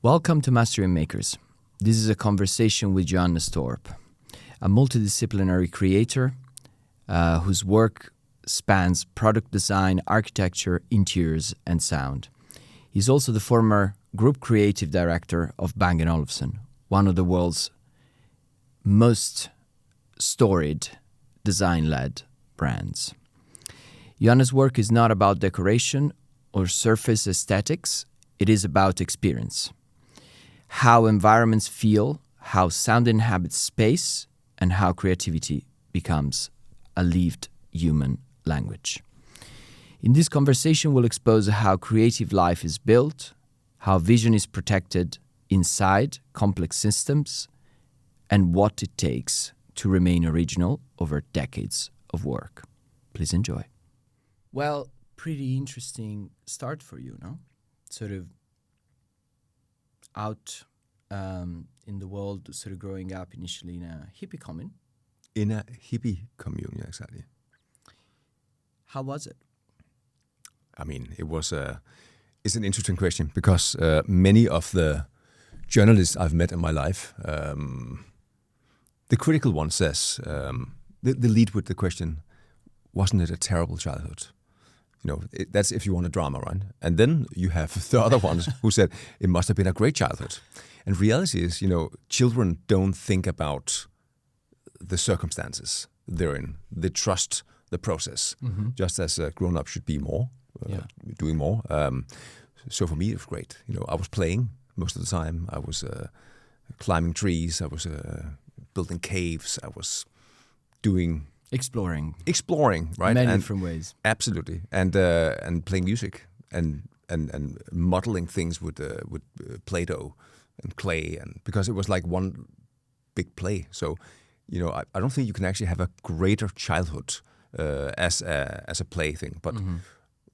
Welcome to Master and Makers. This is a conversation with Johannes Torpe, a multidisciplinary creator whose work spans product design, architecture, interiors, and sound. He's also the former group creative director of Bang Olufsen, one of the world's most storied design-led brands. Johannes' work is not about decoration or surface aesthetics, it is about experience. How environments feel, how sound inhabits space, and how creativity becomes a lived human language. In this conversation, we'll expose how creative life is built, how vision is protected inside complex systems, and what it takes to remain original over decades of work. Please enjoy. Well, pretty interesting start for you, no? Sort of out in the world, sort of growing up initially in a hippie commune. In a hippie commune, yeah, exactly. How was it? I mean, it's an interesting question because many of the journalists I've met in my life, the critical one says, they lead with the question, wasn't it a terrible childhood? You know, that's if you want a drama, right? And then you have the other ones who said, it must have been a great childhood. And reality is, children don't think about the circumstances they're in. They trust the process, just as a grown-up should be more, doing more. So for me, it was great. I was playing most of the time. I was climbing trees. I was building caves. I was doing... Exploring, right? Many different ways. Absolutely. And playing music and modeling things with Play-Doh and clay, and because it was like one big play. So, I don't think you can actually have a greater childhood as a play thing. But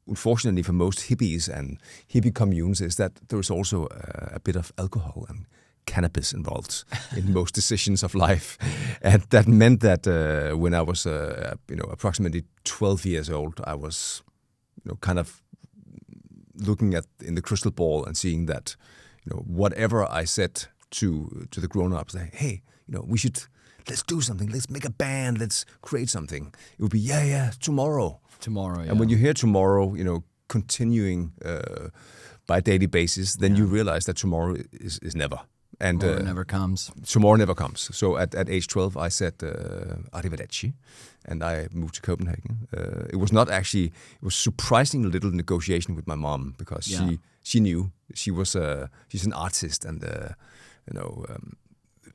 unfortunately for most hippies and hippie communes is that there is also a bit of alcohol and cannabis involved in most decisions of life. And that meant that when I was, approximately 12 years old, I was, kind of looking in the crystal ball and seeing that, whatever I said to the grown-ups, like, hey, let's do something, let's make a band, let's create something. It would be, tomorrow. Tomorrow, yeah. And when you hear tomorrow, continuing by a daily basis, then you realize that tomorrow is never. And tomorrow never comes. Tomorrow never comes. So at age 12, I said arrivederci, and I moved to Copenhagen. It was not actually, it was surprisingly little negotiation with my mom because she knew she's an artist and a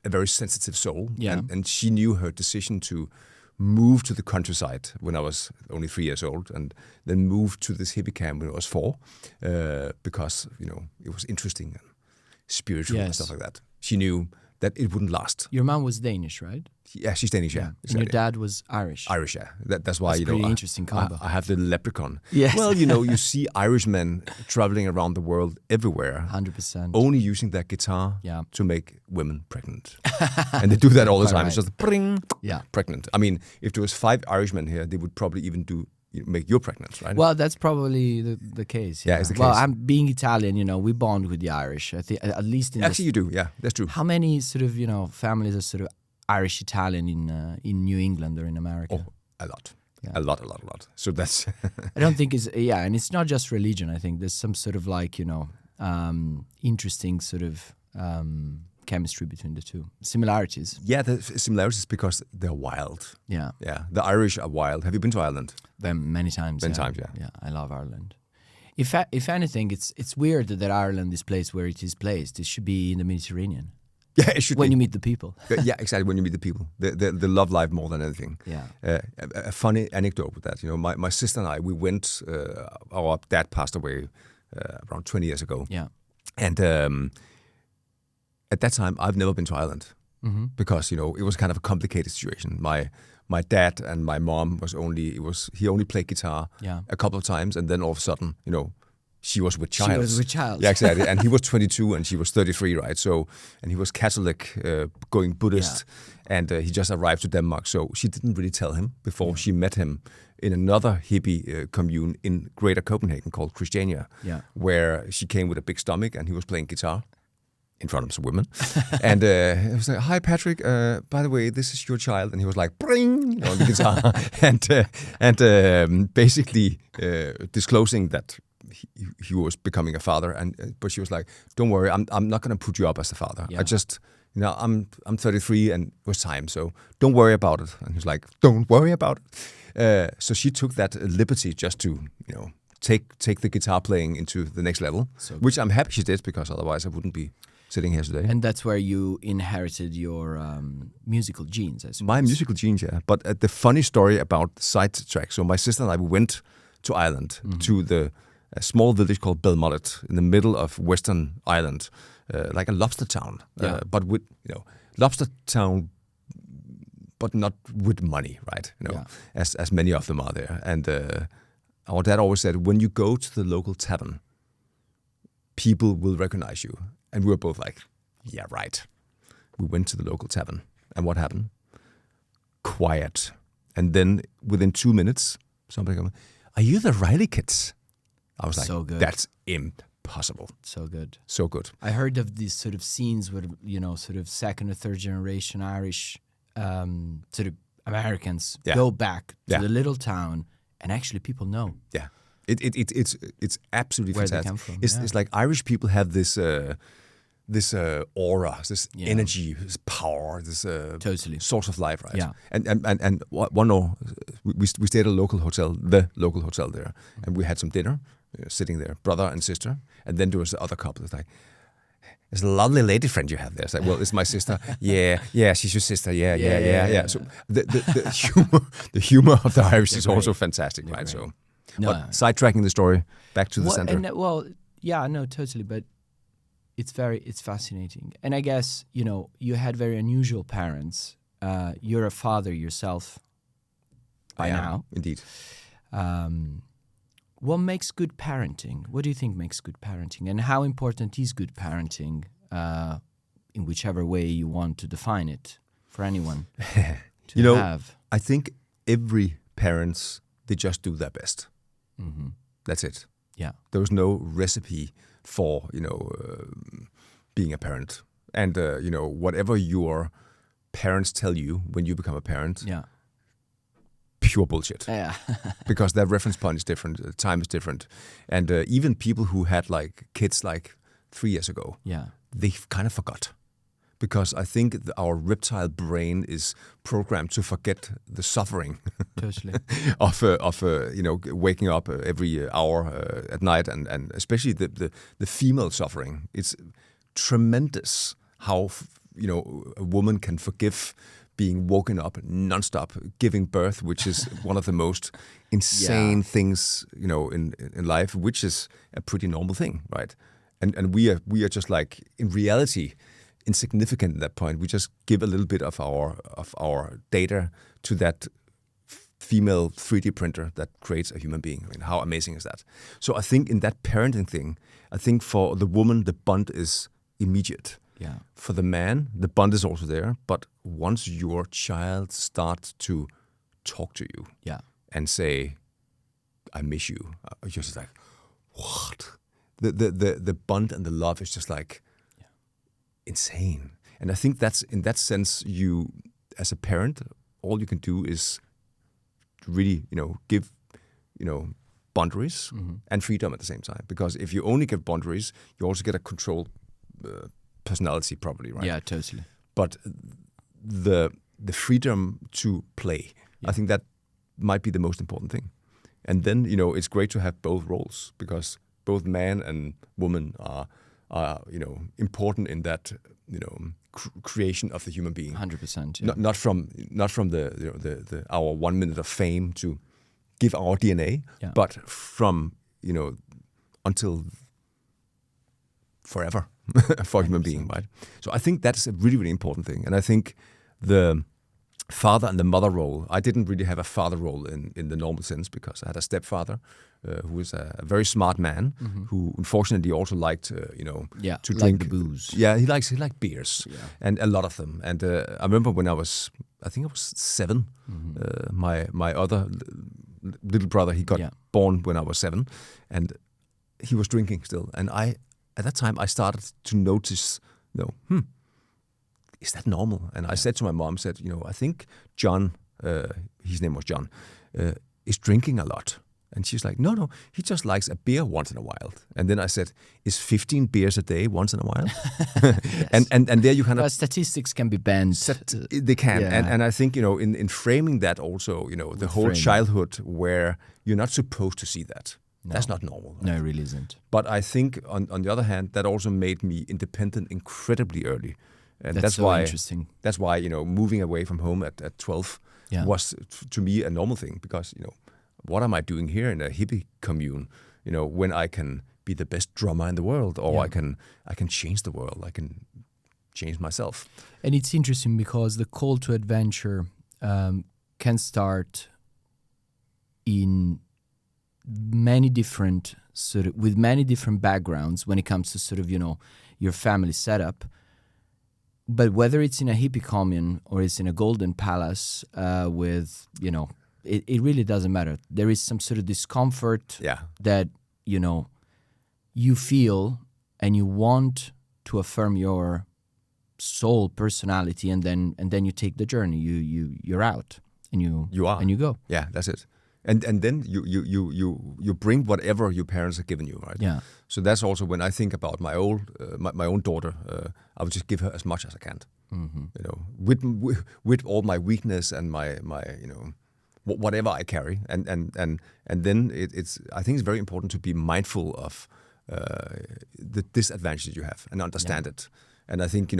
very sensitive soul. Yeah. And she knew her decision to move to the countryside when I was only 3 years old, and then move to this hippie camp when I was 4, because it was interesting and spiritual and stuff like that. She knew that it wouldn't last. Your mom was Danish, right? Yeah, she's Danish, yeah. And your dad was Irish. Irish, yeah. That's why, That's pretty interesting combo. I have the leprechaun. Yes. Well, you see Irishmen traveling around the world everywhere. 100%. Only using their guitar to make women pregnant. And they do that all the time. It's just bring, pregnant. I mean, if there was 5 Irishmen here, they would probably even make you pregnant, right? Well, that's probably the case. Yeah, it's the case. Well, I'm being Italian, we bond with the Irish. I think at least in actually you do. Yeah, that's true. How many sort of families are sort of Irish Italian in New England or in America? Oh, a lot. Yeah. A lot. So that's. I don't think and it's not just religion. I think there's some sort of like interesting sort of chemistry between the two. Similarities. Yeah, the similarities because they're wild. Yeah. Yeah, the Irish are wild. Have you been to Ireland? Them many times. Many times, yeah. Yeah, I love Ireland. If anything, it's weird that Ireland is placed where it is placed. It should be in the Mediterranean. Yeah, it should when be. you meet the people. Yeah, exactly. When you meet the people, they love life more than anything. Yeah. A funny anecdote with that. My sister and I, we went. Our dad passed away around 20 years ago. Yeah. And at that time, I've never been to Ireland because it was kind of a complicated situation. My dad and my mom he only played guitar a couple of times, and then all of a sudden, she was with child. She was with child. Yeah, exactly. And he was 22 and she was 33, right? So, and he was Catholic, going Buddhist, and he just arrived to Denmark. So she didn't really tell him before she met him in another hippie commune in Greater Copenhagen called Christiania, where she came with a big stomach and he was playing guitar. in front of some women. And he was like, "Hi, Patrick. By the way, this is your child." And he was like, "Bring," on the guitar, and basically disclosing that he was becoming a father. But she was like, "Don't worry, I'm not going to put you up as a father. Yeah. I just, I'm 33 and it was time, so don't worry about it." And he was like, "Don't worry about it." So she took that liberty just to, take the guitar playing into the next level, which I'm happy she did, because otherwise I wouldn't be sitting here today. And that's where you inherited your musical genes, I suppose. My musical genes, yeah. But the funny story about Sidetrack. So my sister and I went to Ireland, to a small village called Belmullet in the middle of Western Ireland, like a lobster town. But with, lobster town, but not with money, right? As many of them are there. And our dad always said, when you go to the local tavern, people will recognize you. And we were both like, yeah, right. We went to the local tavern. And what happened? Quiet. And then within 2 minutes, somebody came, "Are you the Riley kids?" I was like, so good. That's impossible. So good. So good. I heard of these sort of scenes where, sort of second or third generation Irish sort of Americans go back to the little town, and actually people know. Yeah. It's absolutely where fantastic. They come from. It's like Irish people have this aura, this energy, this power, this totally source of life, right? Yeah. And one more, we stayed at a local hotel, the local hotel there, and we had some dinner, sitting there, brother and sister, and then there was the other couple. It's like, "There's a lovely lady friend you have there." It's like, "Well, it's my sister." Yeah, she's your sister. Yeah. So the humor of the Irish is also fantastic, right? Great. So, but sidetracking the story back to the center. Totally. But it's fascinating, and I guess you had very unusual parents. You're a father yourself by now, indeed. What makes good parenting? What do you think makes good parenting, and how important is good parenting, in whichever way you want to define it, for anyone to have? I think every parents, they just do their best. Mm-hmm. That's it. Yeah. There's no recipe for being a parent, and whatever your parents tell you when you become a parent. Yeah. Pure bullshit. Yeah. Because their reference point is different, time is different, and even people who had like kids like 3 years ago, they've kind of forgot, because I think our reptile brain is programmed to forget the suffering Totally. of waking up every hour at night, and especially the female suffering. It's tremendous how a woman can forgive being woken up nonstop, giving birth, which is one of the most insane things, in life, which is a pretty normal thing, right? And we are just like, in reality, insignificant at that point. We just give a little bit of our data to that female 3D printer that creates a human being. I mean, how amazing is that? So I think in that parenting thing, I think for the woman, the bond is immediate. Yeah. For the man, the bond is also there. But once your child starts to talk to you and say, "I miss you," you're just like, what? The bond and the love is just like insane. And I think that's, in that sense, you, as a parent, all you can do is really, give, boundaries and freedom at the same time. Because if you only give boundaries, you also get a control personality, probably, right? Yeah, totally. But the freedom to play, I think that might be the most important thing. And then, it's great to have both roles, because both man and woman are important in that, creation of the human being. 100%. Yeah. Not from the our 1 minute of fame to give our DNA, but from until forever for a human being, right? So I think that's a really, really important thing. And I think the father and the mother role, I didn't really have a father role in the normal sense, because I had a stepfather who was a very smart man who unfortunately also liked to drink the booze. Yeah, he liked beers and a lot of them. And I remember when I think I was 7. My other little brother, he got born when I was 7, and he was drinking still. And at that time, I started to notice No. Is that normal? And I said to my mom, I think John, his name was John, is drinking a lot. And she's like, no, he just likes a beer once in a while. And then I said, is 15 beers a day once in a while? and there you kind of... statistics can be bent. They can. Yeah. And I think, in framing that also, the whole childhood where you're not supposed to see that. No. That's not normal. Right? No, it really isn't. But I think, on the other hand, that also made me independent incredibly early. And that's so why, interesting. That's why, moving away from home at 12 was, to me, a normal thing. Because, what am I doing here in a hippie commune, when I can be the best drummer in the world, or I can change the world, I can change myself. And it's interesting because the call to adventure can start in many different with many different backgrounds when it comes to sort of, your family setup. But whether it's in a hippie commune or it's in a golden palace with, it really doesn't matter. There is some sort of discomfort that, you feel, and you want to affirm your soul, personality, and then you take the journey. You're out, and you are, and you go. Yeah, that's it. And then you bring whatever your parents have given you, right? Yeah. So that's also when I think about my own daughter. I would just give her as much as I can. Mm-hmm. With all my weakness and my whatever I carry, and then it's I think it's very important to be mindful of the disadvantages you have and understand it. And I think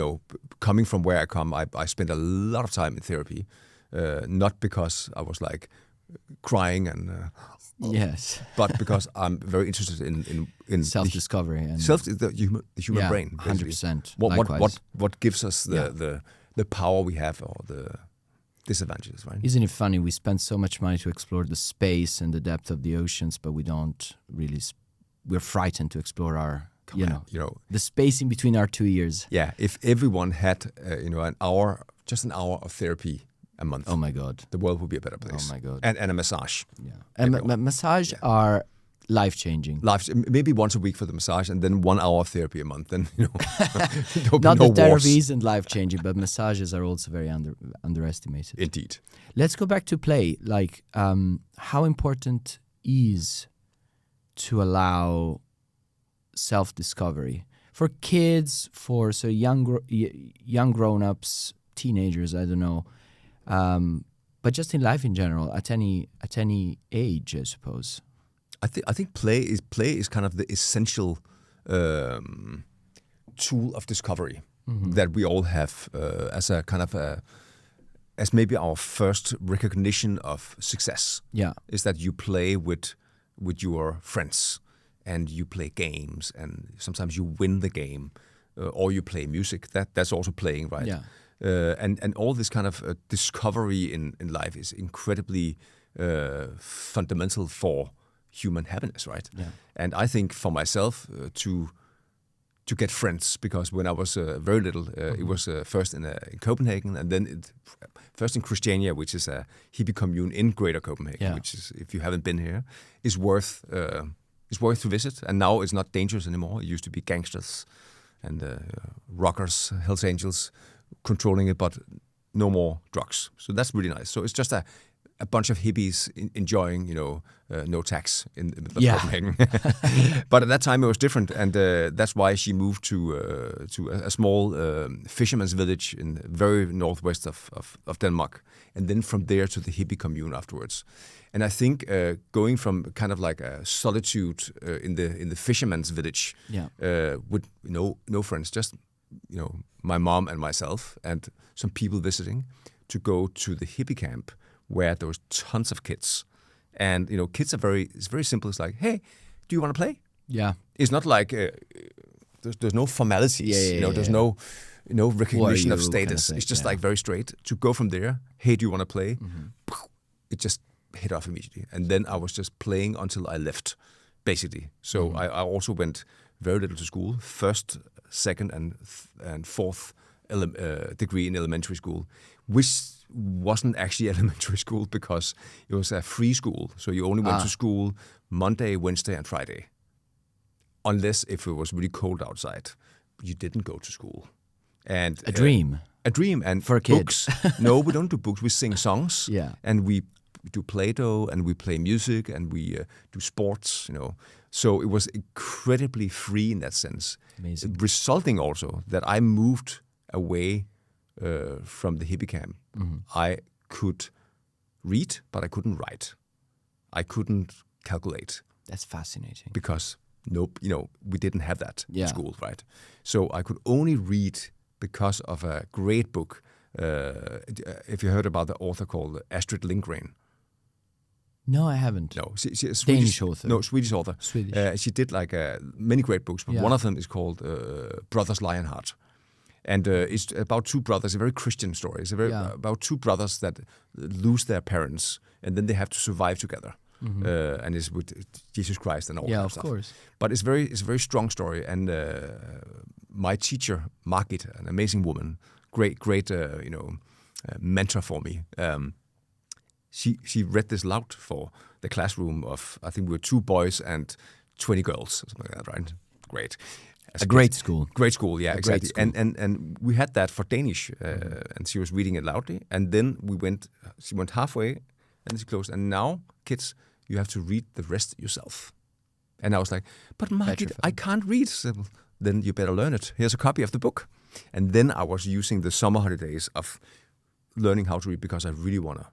coming from where I come, I spent a lot of time in therapy, not because I was like crying and yes, but because I'm very interested in self-discovery and the human brain. 100%. What gives us the power we have, or the disadvantages, right? Isn't it funny? We spend so much money to explore the space and the depth of the oceans, but we don't really. We're frightened to explore our, the space in between our 2 ears. Yeah, if everyone had, an hour of therapy a month. Oh my God, the world would be a better place. Oh my God, and a massage. Yeah, and massage are life-changing. Maybe once a week for the massage, and then 1 hour of therapy a month. Then not that therapy isn't life-changing, but massages are also very underestimated. Indeed. Let's go back to play. Like, how important is to allow self-discovery for kids, for young grown-ups, teenagers? I don't know. But just in life in general, at any age, I suppose. I think play is kind of the essential tool of discovery that we all have as a kind of as maybe our first recognition of success. Yeah, is that you play with your friends, and you play games, and sometimes you win the game, or you play music. That's also playing, right? Yeah. And all this kind of discovery in life is incredibly fundamental for human happiness, right? Yeah. And I think for myself to get friends, because when I was very little, it was first in Copenhagen, and then first in Christiania, which is a hippie commune in Greater Copenhagen, which is, if you haven't been here, is worth to visit. And now it's not dangerous anymore. It used to be gangsters and rockers, Hells Angels, controlling it, but no more drugs. So that's really nice. So it's just a bunch of hippies enjoying, no tax in Copenhagen. But at that time it was different, and that's why she moved to a small fisherman's village in very northwest of Denmark, and then from there to the hippie commune afterwards. And I think going from kind of like a solitude in the fisherman's village, with no friends, just my mom and myself and some people visiting, to go to the hippie camp where there was tons of kids. And kids are it's very simple. It's like, hey, do you want to play? Yeah. It's not like there's no formalities. There's no recognition of status. It's just like very straight. To go from there, hey, do you want to play? Mm-hmm. It just hit off immediately. And then I was just playing until I left, basically. So I also went very little to school. First, second, and fourth degree in elementary school, which wasn't actually elementary school because it was a free school. So you only went to school Monday, Wednesday, and Friday. Unless if it was really cold outside, you didn't go to school. and a dream. A dream and for a kid. Books. No, we don't do books. We sing songs. Yeah. And we do Play-Doh and we play music and we do sports. So it was incredibly free in that sense. Amazing. Resulting also that I moved away from the hippie camp. Mm-hmm. I could read, but I couldn't write. I couldn't calculate. That's fascinating. Because we didn't have that in Yeah. school, right? So I could only read because of a great book. If you heard about the author called Astrid Lindgren. No, I haven't. No, she's a Danish author. No, Swedish author. Swedish. She did many great books, but Yeah. one of them is called Brothers Lionheart. And it's about two brothers, a very Christian story. It's about two brothers that lose their parents, and then they have to survive together. Mm-hmm. And it's with Jesus Christ and all that stuff. Yeah, of course. But it's a very strong story. And my teacher, Margit, an amazing woman, great mentor for me. She read this loud for the classroom of, I think we were 2 boys and 20 girls, or something like that, right? Great. A great school. Great school, yeah, exactly. School. And we had that for Danish, and she was reading it loudly. And then she went halfway, and then she closed. And now, kids, you have to read the rest yourself. And I was like, but Margit, I can't read. So, then you better learn it. Here's a copy of the book. And then I was using the summer holidays of learning how to read because I really want to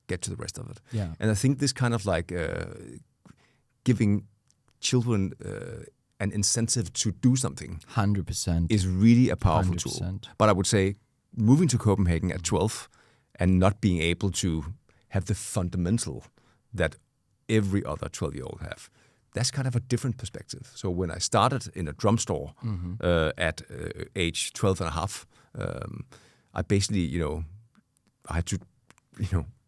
get to the rest of it. Yeah. And I think this kind of giving children an incentive to do something 100% is really a powerful 100%. tool. But I would say moving to Copenhagen at 12 and not being able to have the fundamental that every other 12-year-old have, that's kind of a different perspective. So when I started in a drum store at age 12 and a half, I basically, I had to,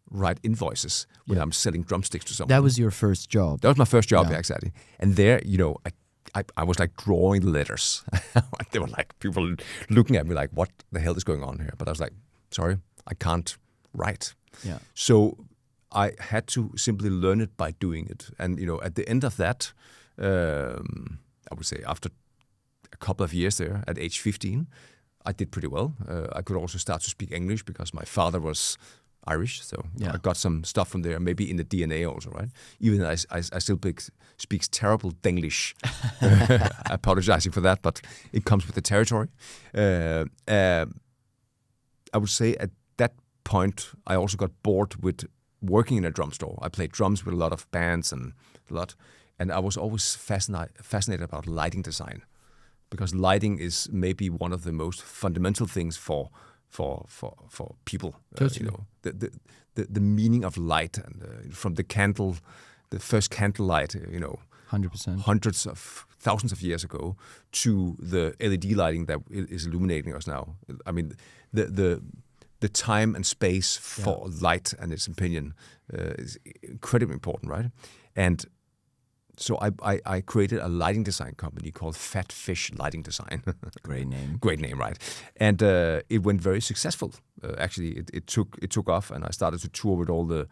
write invoices when I'm selling drumsticks to someone. That was your first job. That was my first job, yeah, exactly. And there, I was drawing the letters. There were people looking at me like, what the hell is going on here? But I was like, sorry, I can't write. Yeah. So I had to simply learn it by doing it. And, at the end of that, I would say after a couple of years there, at age 15, I did pretty well. I could also start to speak English because my father was Irish, so I got some stuff from there, maybe in the DNA also, right? Even though I still speak terrible Denglish. Apologizing for that, but it comes with the territory. I would say at that point, I also got bored with working in a drum store. I played drums with a lot of bands and I was always fascinated about lighting design, because lighting is maybe one of the most fundamental things for people. Totally. The meaning of light, and from the first candle light, 100%. hundreds of thousands of years ago, to the LED lighting that is illuminating us now. I mean, the time and space for light and its opinion is incredibly important, right? And so I created a lighting design company called Fat Fish Lighting Design. Great name. Great name, right? And it went very successful. Actually, it took off, and I started to tour with all the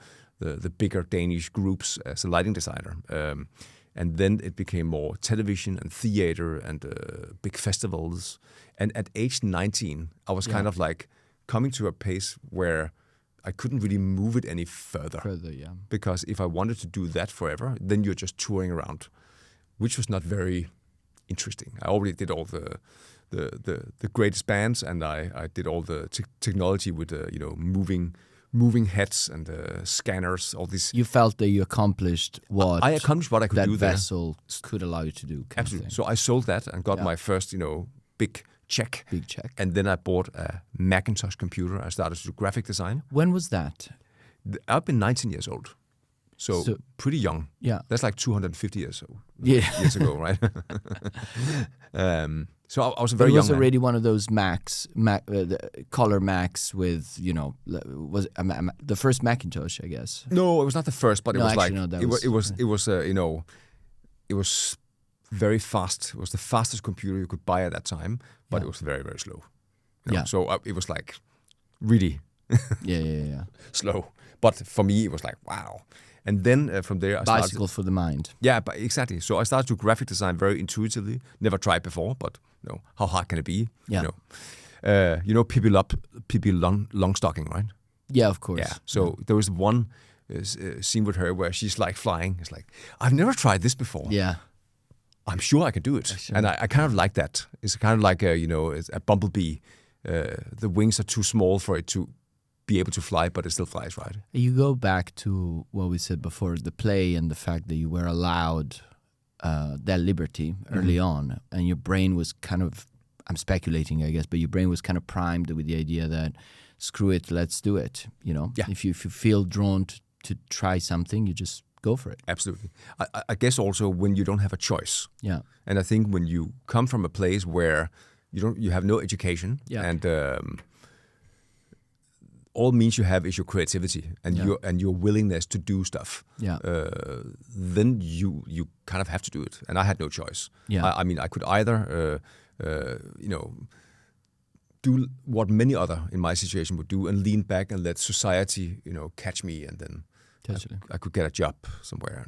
bigger Danish groups as a lighting designer. And then it became more television and theater and big festivals. And at age 19, I was kind of coming to a pace where I couldn't really move it any further. Because if I wanted to do that forever, then you're just touring around, which was not very interesting. I already did all the greatest bands, and I did all the technology with moving heads and scanners. All this. You felt that you accomplished what I accomplished what I could do there. That vessel could allow you to do. Absolutely. So I sold that and got my first big check. And then I bought a Macintosh computer. I started to do graphic design. When was that? I've been 19 years old. So pretty young. Yeah. That's 250 years ago, right? So I was a very young man. It was already one of those color Macs with, was the first Macintosh, I guess. No, it was not the first, but it was very fast. It was the fastest computer you could buy at that time, but it was very, very slow. So it was really slow. But for me, it was wow. And then from there, I started... Bicycle for the mind. Yeah, but exactly. So I started to graphic design very intuitively. Never tried before, but how hard can it be? Pippi Longstocking, right? Yeah, of course. Yeah. So there was one scene with her where she's like flying. It's like, I've never tried this before. Yeah. I'm sure I can do it. Sure. And I kind of like that. It's kind of like it's a bumblebee. The wings are too small for it to be able to fly, but it still flies, right? You go back to what we said before, the play and the fact that you were allowed that liberty early on, and your brain was kind of, I'm speculating, I guess, but your brain was kind of primed with the idea that, screw it, let's do it. Yeah. If you feel drawn to try something, you just go for it. Absolutely. I guess also when you don't have a choice. Yeah. And I think when you come from a place where you have no education, and all means you have is your creativity and your willingness to do stuff. Yeah. Then you kind of have to do it. And I had no choice. Yeah. I mean, I could either do what many other in my situation would do and lean back and let society, catch me, and then I could get a job somewhere.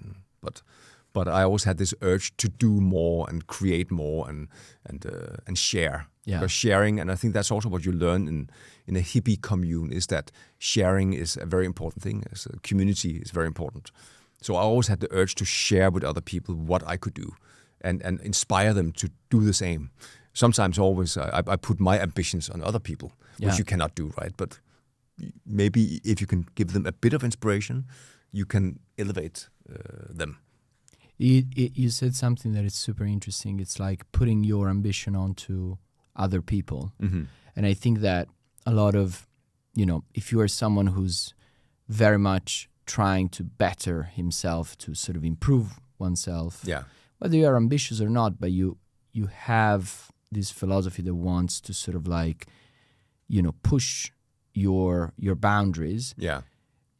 But I always had this urge to do more and create more and share. Yeah. Because sharing, and I think that's also what you learn in a hippie commune, is that sharing is a very important thing. As a community is very important. So I always had the urge to share with other people what I could do and inspire them to do the same. Sometimes always I put my ambitions on other people, which you cannot do, right? But maybe if you can give them a bit of inspiration, you can elevate them. You said something that is super interesting. It's like putting your ambition onto other people. Mm-hmm. And I think that a lot of, if you are someone who's very much trying to better himself, to sort of improve oneself, whether you are ambitious or not, but you have this philosophy that wants to sort of like, push your boundaries. Yeah.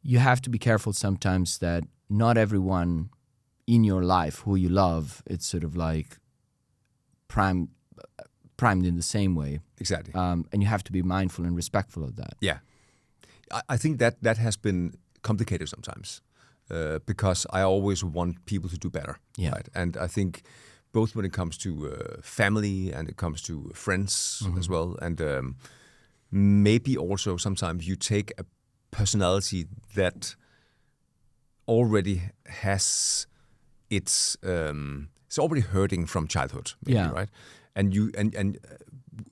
You have to be careful sometimes that not everyone in your life who you love, it's sort of like primed in the same way. Exactly. And you have to be mindful and respectful of that. Yeah. I think that has been complicated sometimes because I always want people to do better. Yeah. Right? And I think both when it comes to family and it comes to friends as well. And maybe also sometimes you take a personality that already has it's already hurting from childhood, maybe, right? And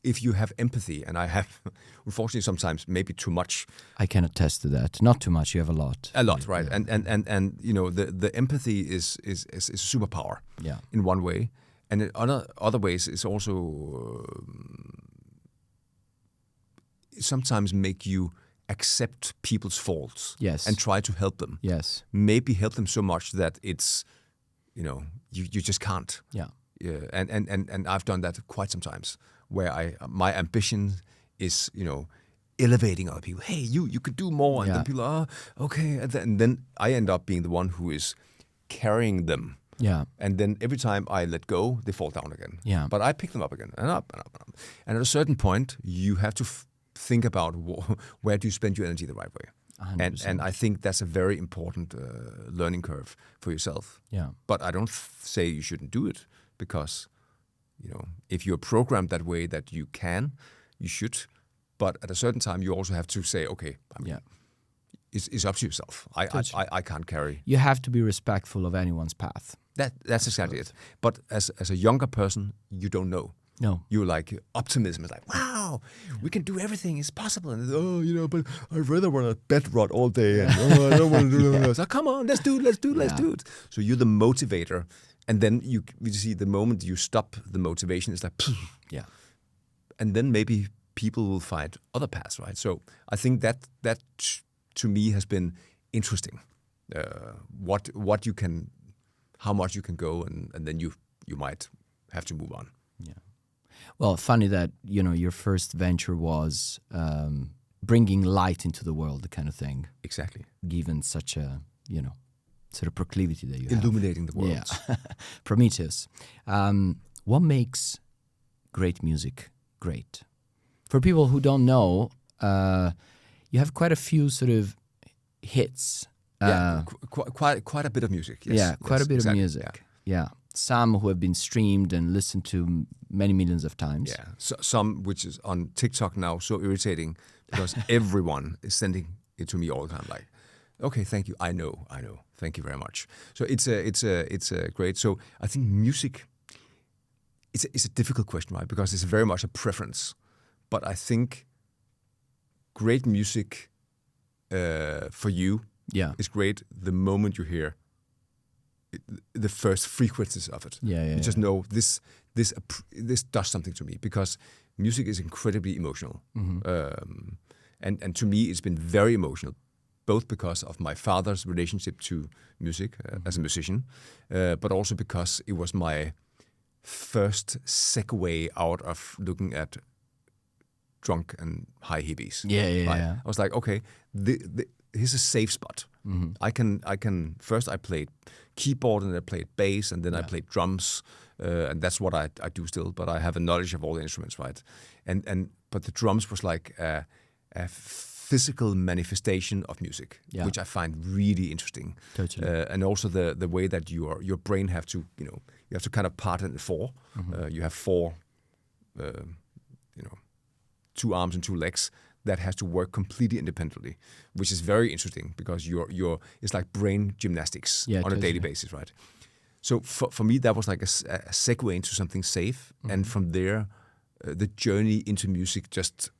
if you have empathy, and I have, unfortunately, sometimes maybe too much. I can attest to that. Not too much. You have a lot. A lot, right? Yeah. And the empathy is a superpower. Yeah. In one way, and in other ways, it's also sometimes make you accept people's faults. Yes. And try to help them. Yes. Maybe help them so much that it's, you just can't. Yeah. Yeah. And I've done that quite sometimes, where my ambition is, elevating other people. Hey, you could do more. And then people are, okay. And then I end up being the one who is carrying them. Yeah. And then every time I let go, they fall down again. Yeah. But I pick them up again and up and up and up. And at a certain point, you have to think about where do you spend your energy the right way. 100%. And I think that's a very important learning curve for yourself. Yeah. But I don't say you shouldn't do it, because, if you're programmed that way that you can, you should. But at a certain time, you also have to say, okay, it's up to yourself. I can't carry. You have to be respectful of anyone's path. That's exactly it. But as a younger person, you don't know. No. You're like, optimism is like, wow, we can do everything, it's possible. And but I'd rather run a bed rod all day. And I don't want to do that. So come on, let's do it. So you're the motivator. And then you see the moment you stop the motivation, it's like, yeah. And then maybe people will find other paths, right? So I think that to me has been interesting. What you can, how much you can go, and then you might have to move on. Yeah. Well, funny that, your first venture was bringing light into the world, the kind of thing. Exactly. Given such a, sort of proclivity that you illuminating the world. Yeah. Prometheus. What makes great music great? For people who don't know, you have quite a few sort of hits. Quite a bit of music. Yes. Yeah, quite a bit exactly. of music. Yeah. some who have been streamed and listened to many millions of times. Yeah, so, some which is on TikTok now, so irritating because everyone is sending it to me all the time. Like, okay, thank you. I know. Thank you very much. So it's a great. So I think music. It's a difficult question, right? Because it's very much a preference. But I think great music for you is great the moment you hear the first frequencies of it. You just know this does something to me, because music is incredibly emotional. And to me, it's been very emotional, both because of my father's relationship to music as a musician, but also because it was my first segue out of looking at drunk and high hippies. Yeah. I was like, okay, here's a safe spot. I can first I played keyboard and I played bass and then I played drums, and that's what I do still. But I have a knowledge of all the instruments, right? But the drums was like a physical manifestation of music, which I find really interesting. Totally. And also the way that your brain have to, you have to kind of part it in four. You have four, 2 arms and 2 legs that has to work completely independently, which is very interesting because it's like brain gymnastics on a daily basis, right? So for me, that was like a segue into something safe, and from there, the journey into music just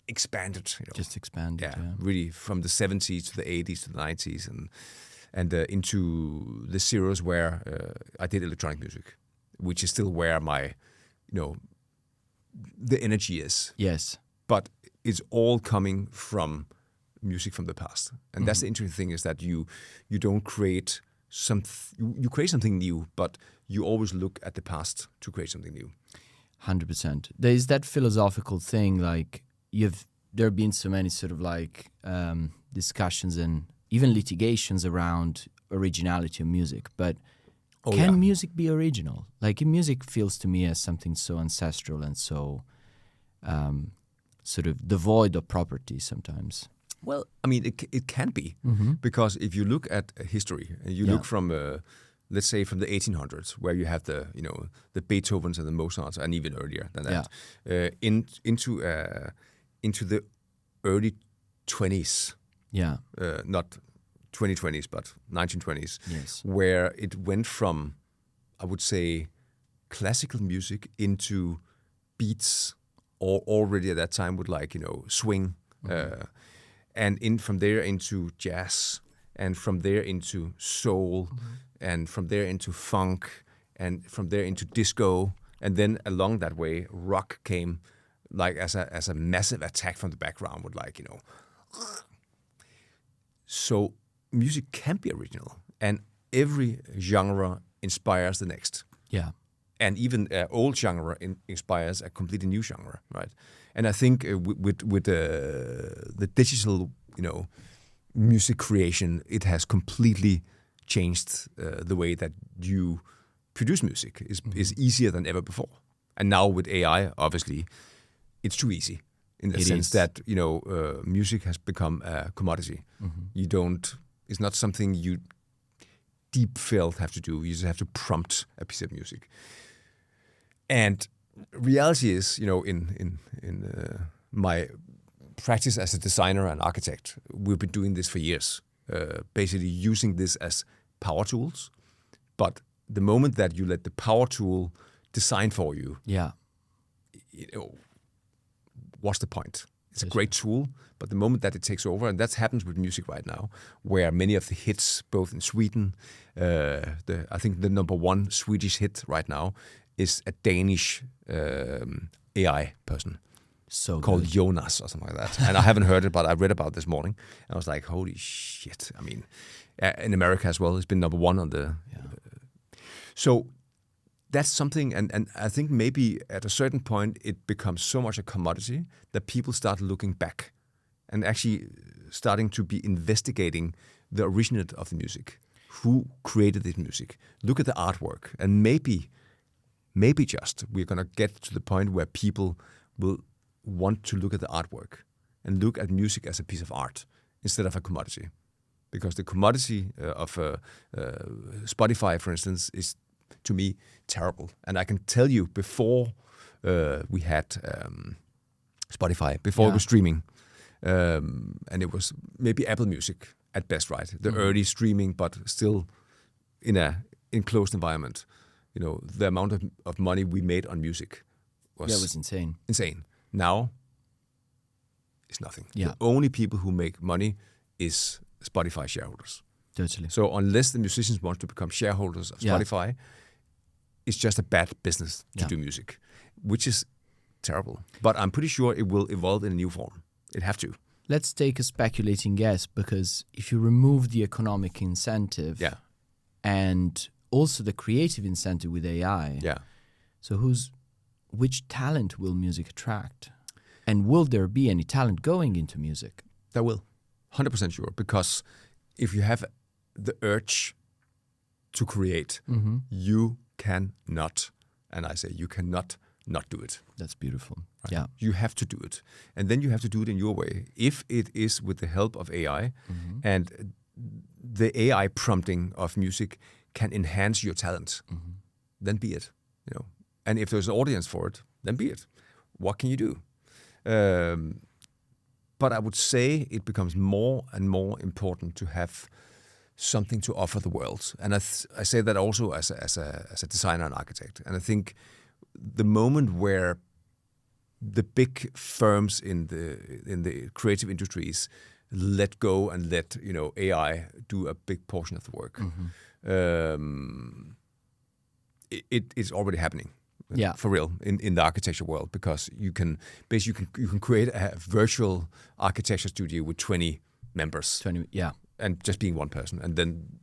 expanded. Just expanded. Yeah. Really from the 70s to the 80s to the 90s, and into the zeros where I did electronic music, which is still where my, the energy is. Yes. But it's all coming from music from the past. And that's the interesting thing, is that you don't create you create something new, but you always look at the past to create something new. 100%. There is that philosophical thing, like there have been so many sort of like discussions and even litigations around originality of music, but can music be original? Like, music feels to me as something so ancestral and so sort of devoid of property sometimes. Well, I mean, it can be, because if you look at history, and you look from, let's say, from the 1800s, where you have the Beethovens and the Mozarts, and even earlier than that, into the early 20s, not 2020s, but 1920s, where it went from, I would say, classical music into beats, or already at that time would like, swing, and from there into jazz, and from there into soul, and from there into funk, and from there into disco, and then along that way, rock came like as a massive attack from the background with like, So music can be original, and every genre inspires the next. Yeah. And even old genre inspires a completely new genre, right? And I think with the digital, music creation, it has completely changed the way that you produce music. Is easier than ever before. And now with AI, obviously, it's too easy in the sense that music has become a commodity. It's not something you deep felt have to do. You just have to prompt a piece of music. And reality is, in my practice as a designer and architect, we've been doing this for years, basically using this as power tools. But the moment that you let the power tool design for you, what's the point? It's a great tool, but the moment that it takes over, and that happens with music right now, where many of the hits, both in Sweden, I think the number 1 Swedish hit right now is a Danish AI person called Jonas or something like that. And I haven't heard it, but I read about it this morning. And I was like, holy shit. I mean, in America as well, it's been number 1 on the... So that's something, and I think maybe at a certain point it becomes so much a commodity that people start looking back and actually starting to be investigating the originator of the music. Who created this music? Look at the artwork, and maybe just we're going to get to the point where people will want to look at the artwork and look at music as a piece of art instead of a commodity. Because the commodity of Spotify, for instance, is to me, terrible. And I can tell you, before we had Spotify, before it was streaming, and it was maybe Apple Music at best, right? The early streaming, but still in a enclosed environment. The amount of money we made on music was insane. Insane. Now, it's nothing. Yeah. The only people who make money is Spotify shareholders. Totally. So unless the musicians want to become shareholders of Spotify, it's just a bad business to do music, which is terrible. But I'm pretty sure it will evolve in a new form. It have to. Let's take a speculating guess, because if you remove the economic incentive and also the creative incentive with AI, so which talent will music attract? And will there be any talent going into music? There will. 100% sure. Because if you have the urge to create, you cannot, and I say you cannot not do it. That's beautiful. Right? Yeah. You have to do it. And then you have to do it in your way. If it is with the help of AI, and the AI prompting of music can enhance your talent, then be it. And if there's an audience for it, then be it. What can you do? But I would say it becomes more and more important to have something to offer the world. And I say that also as a designer and architect. And I think the moment where the big firms in the creative industries let go and let AI do a big portion of the work, it is already happening. For real in the architecture world, because you can create a virtual architecture studio with 20 members, and just being one person, and then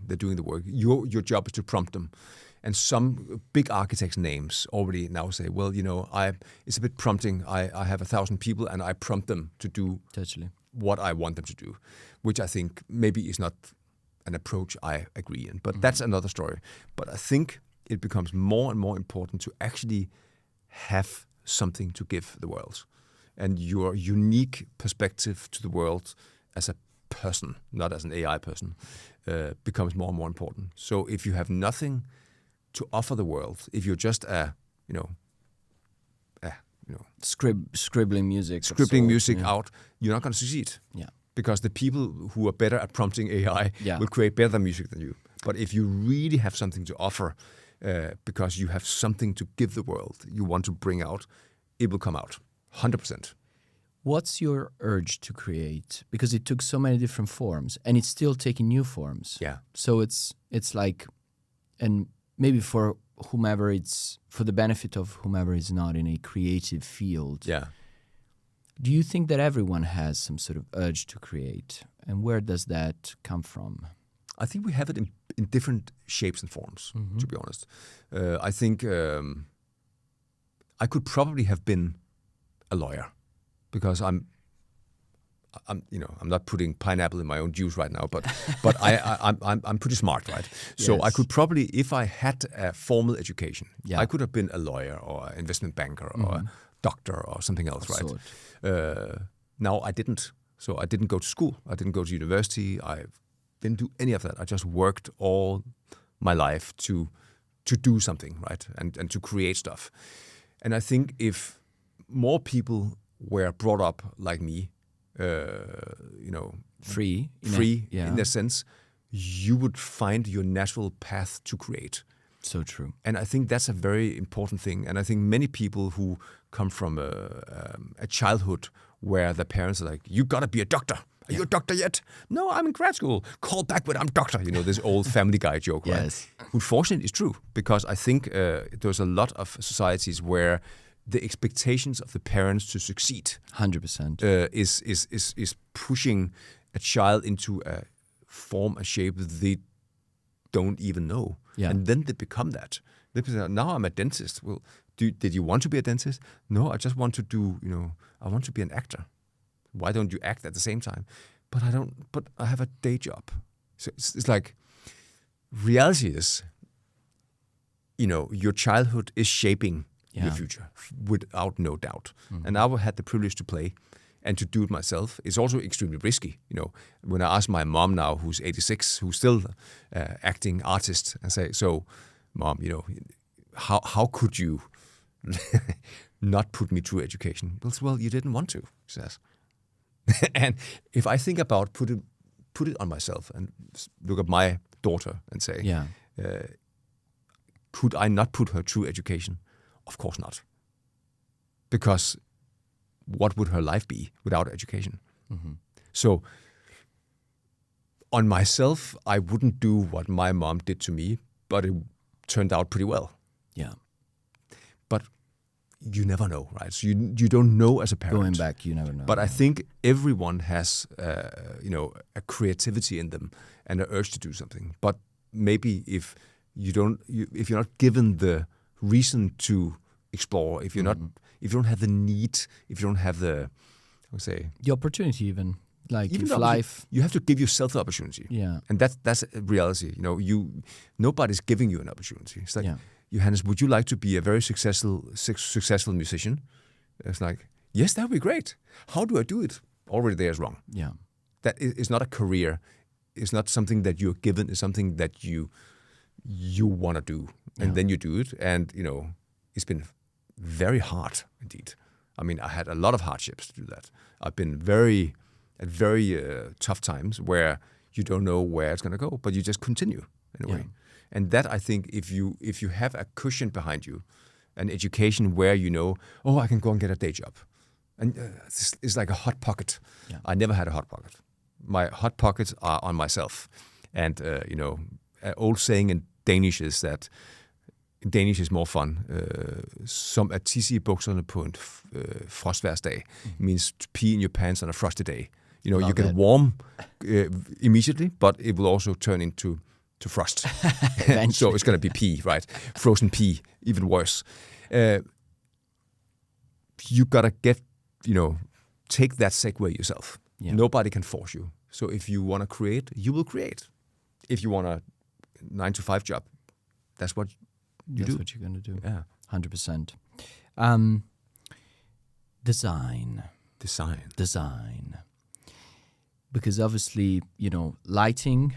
they're doing the work. Your job is to prompt them, and some big architects' names already now say, well, it's a bit prompting. I have 1,000 people, and I prompt them to do what I want them to do, which I think maybe is not an approach I agree in, but that's another story. But I think it becomes more and more important to actually have something to give the world. And your unique perspective to the world as a person, not as an AI person, becomes more and more important. So if you have nothing to offer the world, if you're just scribbling music out, you're not going to succeed. Yeah. Because the people who are better at prompting AI will create better music than you. But if you really have something to offer, because you have something to give the world, you want to bring out, it will come out, 100%. What's your urge to create? Because it took so many different forms, and it's still taking new forms. Yeah. So it's like, and maybe for whomever for the benefit of whomever is not in a creative field. Yeah. Do you think that everyone has some sort of urge to create? And where does that come from? I think we have it in different shapes and forms, to be honest. I think I could probably have been a lawyer, because I'm not putting pineapple in my own juice right now, but I'm pretty smart, right? So I could probably, if I had a formal education, I could have been a lawyer or an investment banker or a doctor or something else, right? Now I didn't. So I didn't go to school. I didn't go to university. I didn't do any of that. I just worked all my life to do something, right? And to create stuff. And I think if more people were brought up like me, free in that sense, you would find your natural path to create. So true. And I think that's a very important thing. And I think many people who come from a childhood where the parents are like, you gotta be a doctor. Are you a doctor yet? No, I'm in grad school. Call back when I'm doctor. This old Family Guy joke, right? Yes. Unfortunately, it's true, because I think there's a lot of societies where the expectations of the parents to succeed 100% is pushing a child into a form, a shape they don't even know. Yeah. And then they become that. They say, now I'm a dentist. Well, did you want to be a dentist? No, I just want to do, I want to be an actor. Why don't you act at the same time? But I have a day job. So it's like, reality is, your childhood is shaping your future, without no doubt. And I had the privilege to play and to do it myself. It's also extremely risky. When I ask my mom now, who's 86, who's still acting artist, and say, so Mom, how could you not put me through education? Well, you didn't want to, she says. And if I think about put it on myself and look at my daughter and say, could I not put her through education? Of course not. Because what would her life be without education? Mm-hmm. So on myself, I wouldn't do what my mom did to me, but it turned out pretty well. Yeah. But you never know, right? So you don't know as a parent. Going back, you never know. But I think everyone has, a creativity in them and an urge to do something. But maybe if if you're not given the reason to explore, if you're if you don't have the need, if you don't have the opportunity, even even life, you have to give yourself the opportunity. Yeah, and that's a reality. Nobody's giving you an opportunity. It's like, Johannes, would you like to be a very successful musician? It's like, yes, that would be great. How do I do it? Already there is wrong. Yeah, that is not a career. It's not something that you're given. It's something that you want to do, and then you do it. And it's been very hard indeed. I mean, I had a lot of hardships to do that. I've been at very tough times where you don't know where it's going to go, but you just continue in a way. And that, I think, if you have a cushion behind you, an education where I can go and get a day job, and it's like a hot pocket. Yeah. I never had a hot pocket. My hot pockets are on myself, and an old saying in Danish is that Danish is more fun. Som at tisse i bukserne på en frostværsdag means to pee in your pants on a frosty day. You get warm immediately, but it will also turn into frost. So it's going to be pee, right? Frozen pee, even worse. You got to take that segue yourself. Yeah. Nobody can force you. So if you want to create, you will create. If you want a 9-to-5 job, that's what you do. That's what you're going to do. Yeah. 100%. Design. Because obviously, lighting,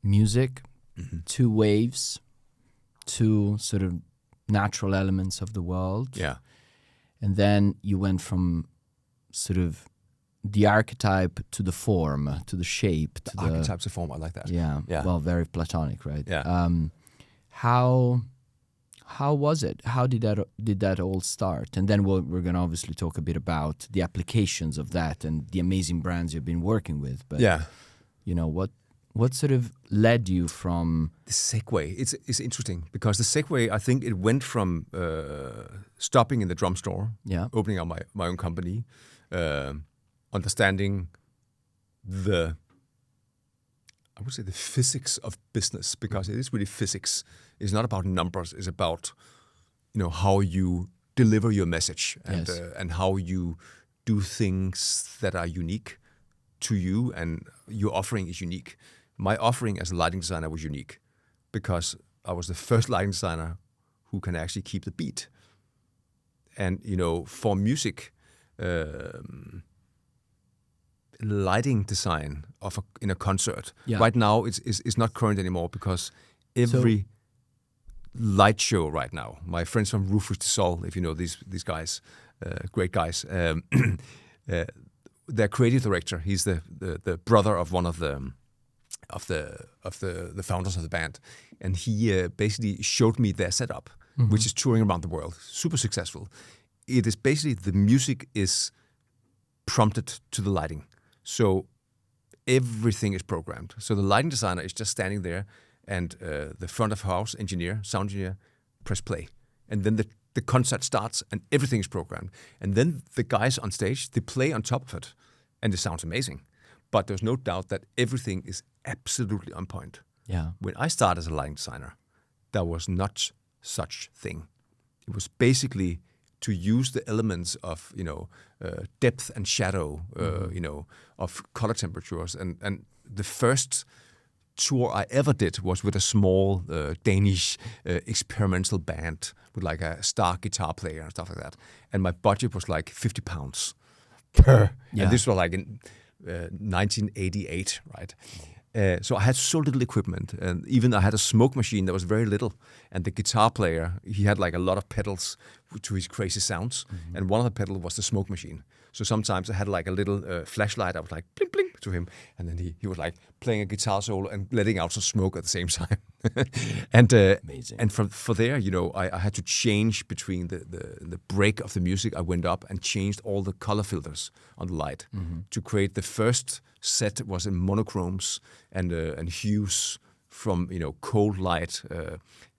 music, two waves, two sort of natural elements of the world. Yeah. And then you went from sort of the archetype to the form, to the shape. The archetype to form, I like that. Yeah. Well, very Platonic, right? Yeah. How was it? How did that all start? And then we're going to obviously talk a bit about the applications of that and the amazing brands you've been working with. But what sort of led you from the segue? It's interesting because the segue, I think, it went from stopping in the drum store, opening up my own company, understanding the physics of business, because it is really physics. It's not about numbers. It's about, how you deliver your message and how you do things that are unique to you, and your offering is unique. My offering as a lighting designer was unique because I was the first lighting designer who can actually keep the beat. And, for music, lighting design in a concert. Yeah. Right now, it's not current anymore because every light show right now, my friends from Rufus de Sol, if you know these guys, great guys, their creative director, he's the brother of one of the founders of the band, and he basically showed me their setup, which is touring around the world, super successful. It is basically the music is prompted to the lighting. So everything is programmed. So the lighting designer is just standing there, and the front of house engineer, sound engineer, press play. And then the concert starts, and everything is programmed. And then the guys on stage, they play on top of it, and it sounds amazing. But there's no doubt that everything is absolutely on point. Yeah. When I started as a lighting designer, there was not such thing. It was basically to use the elements of depth and shadow, of color temperatures, and the first tour I ever did was with a small Danish experimental band with like a star guitar player and stuff like that, and my budget was like £50 per. Yeah. And this was like in 1988, right? So I had so little equipment, and even I had a smoke machine that was very little. And the guitar player, he had like a lot of pedals to his crazy sounds, and one of the pedals was the smoke machine. So sometimes I had like a little flashlight. I was like bling bling to him, and then he was like playing a guitar solo and letting out some smoke at the same time. And Amazing. and for there, I had to change between the break of the music. I went up and changed all the color filters on the light to create the first set was in monochromes and hues from cold light,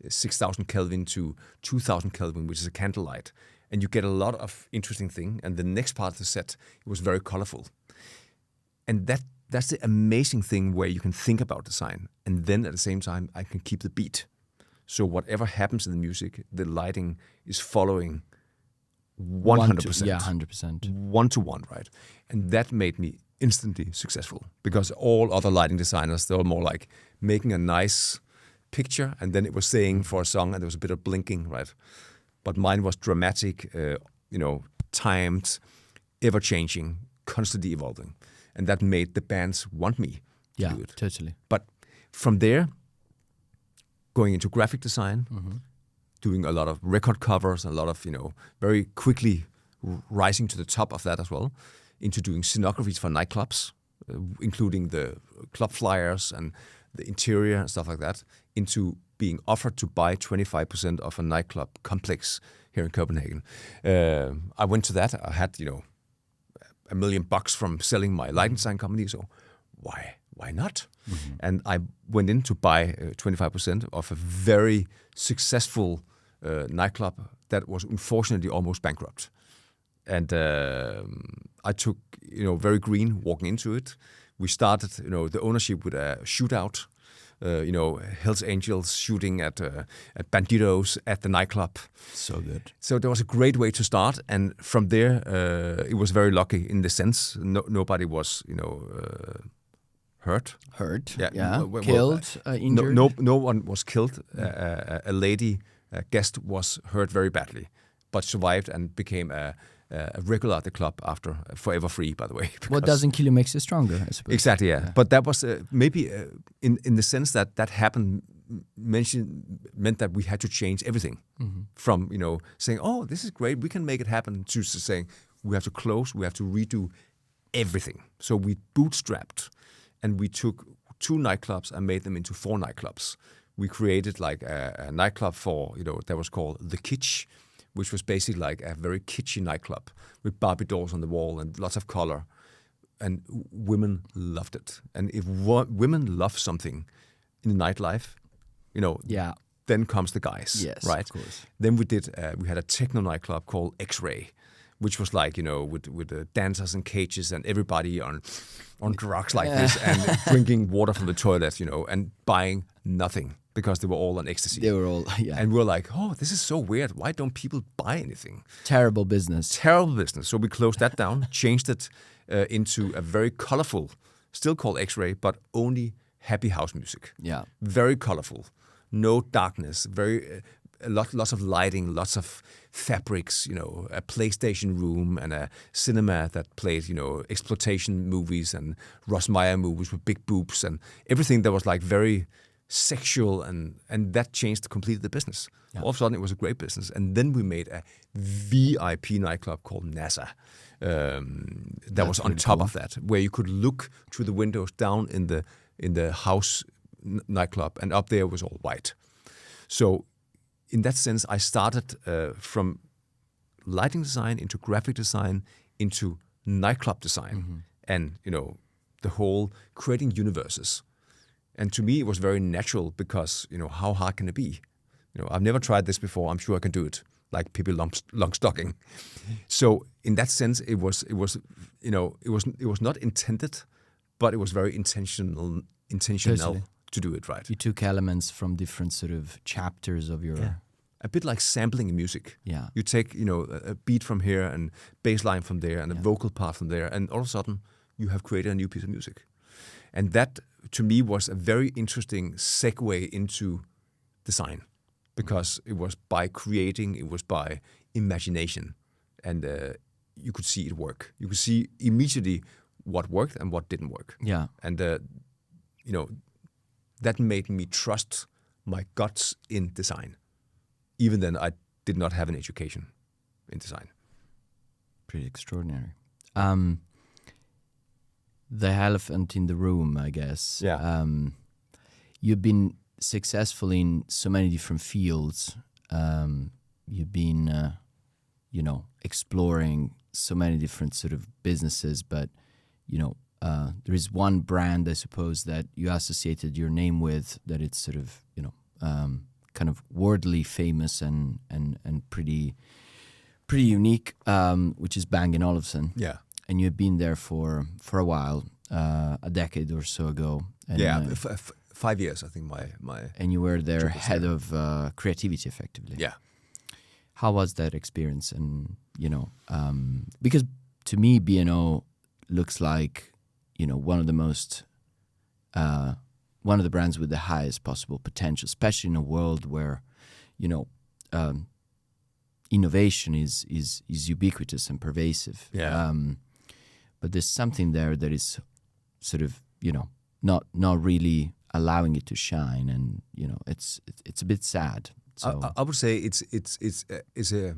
6,000 Kelvin to 2,000 Kelvin, which is a candlelight, and you get a lot of interesting thing. And the next part of the set was very colorful, and that's the amazing thing where you can think about design, and then at the same time I can keep the beat. So whatever happens in the music, the lighting is following 100%. Yeah, 100%. 1-to-1, right? And that made me instantly successful, because all other lighting designers, they were more like making a nice picture and then it was saying for a song and there was a bit of blinking, right? But mine was dramatic, timed, ever-changing, constantly evolving. And that made the bands want me to do it. Totally. But from there, going into graphic design, doing a lot of record covers, a lot of, very quickly rising to the top of that as well, into doing scenographies for nightclubs, including the club flyers and the interior and stuff like that, into being offered to buy 25% of a nightclub complex here in Copenhagen. I went to that. I had, $1 million from selling my lighting design company, so why not? And I went in to buy 25% of a very successful nightclub that was unfortunately almost bankrupt. And I took, very green walking into it. We started, the ownership with a shootout, Hells Angels shooting at banditos at the nightclub. So good. So there was a great way to start. And from there, it was very lucky in the sense nobody was, hurt. Killed, injured? No one was killed. A lady, a guest, was hurt very badly, but survived and became a regular at the club after, forever free, by the way. What doesn't kill you makes you stronger, I suppose. Exactly, yeah. But that was maybe in the sense that happened, meant that we had to change everything from, saying, oh, this is great, we can make it happen, to saying, we have to close, we have to redo everything. So we bootstrapped, and we took 2 nightclubs and made them into 4 nightclubs. We created like a nightclub for, that was called The Kitsch, which was basically like a very kitschy nightclub with Barbie dolls on the wall and lots of color. And women loved it. And if women love something in the nightlife, then comes the guys, yes, right? Of course. Then we had a techno nightclub called X-Ray, which was like, with dancers in cages and everybody on drugs like this and drinking water from the toilet, and buying nothing, because they were all on ecstasy. They were all, And we're like, oh, this is so weird. Why don't people buy anything? Terrible business. So we closed that down, changed it into a very colorful, still called X-Ray, but only happy house music. Yeah. Very colorful. No darkness. Lots of lighting, lots of fabrics, a PlayStation room and a cinema that played, exploitation movies and Ross Meyer movies with big boobs and everything that was like very sexual, and that changed completely the business. Yeah. All of a sudden it was a great business. And then we made a VIP nightclub called NASA that was on top of that, where you could look through the windows down in the house nightclub, and up there was all white. So in that sense, I started from lighting design into graphic design into nightclub design, and the whole creating universes. And to me, it was very natural, because how hard can it be? I've never tried this before. I'm sure I can do it, like Pippi Longstocking. So in that sense, it was not intended, but it was very intentional Totally. To do it right. You took elements from different sort of chapters of your... Yeah. A bit like sampling in music. Yeah. You take, a beat from here and bass line from there and a vocal part from there, and all of a sudden you have created a new piece of music. And that, to me, was a very interesting segue into design, because it was by creating, it was by imagination, and you could see it work. You could see immediately what worked and what didn't work. Yeah. And that made me trust my guts in design. Even then, I did not have an education in design. Pretty extraordinary. The elephant in the room, I guess. Yeah. You've been successful in so many different fields. You've been, exploring so many different sort of businesses, but, there is one brand, I suppose, that you associated your name with, that it's sort of, kind of worldly famous and pretty unique, which is Bang Olufsen. Yeah. And you've been there for a while, a decade or so ago. And, 5 years, I think. My and you were their head of creativity, effectively. Yeah. How was that experience? And because to me, B&O looks like one of the most one of the brands with the highest possible potential, especially in a world where innovation is ubiquitous and pervasive. Yeah. But there's something there that is sort of not really allowing it to shine, and it's a bit sad. So I would say it's a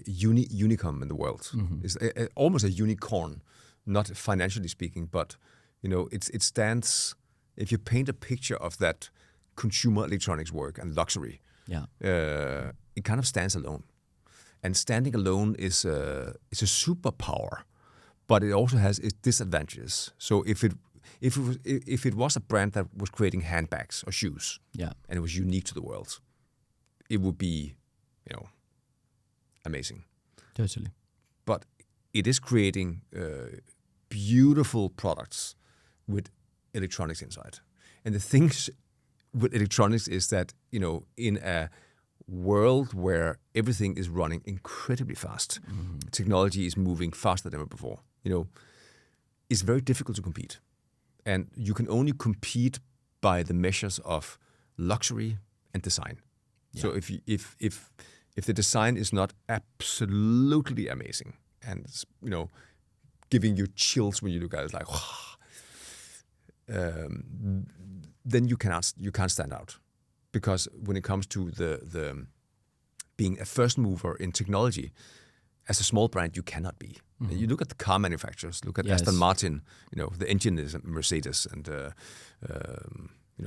unicum in the world. Mm-hmm. It's almost a unicorn, not financially speaking, but it stands. If you paint a picture of that consumer electronics work and luxury, yeah, it kind of stands alone. And standing alone is a superpower, but it also has its disadvantages. So if it was a brand that was creating handbags or shoes, yeah, and it was unique to the world, it would be, amazing. Totally. But it is creating beautiful products with electronics inside. And the things with electronics is that, in a world where everything is running incredibly fast, technology is moving faster than ever before, it's very difficult to compete. And you can only compete by the measures of luxury and design. Yeah. So if the design is not absolutely amazing and giving you chills when you look at it, like, then you can't stand out, because when it comes to the being a first mover in technology, as a small brand, you cannot be. Mm-hmm. You look at the car manufacturers. Look at Aston Martin. The engine is Mercedes, and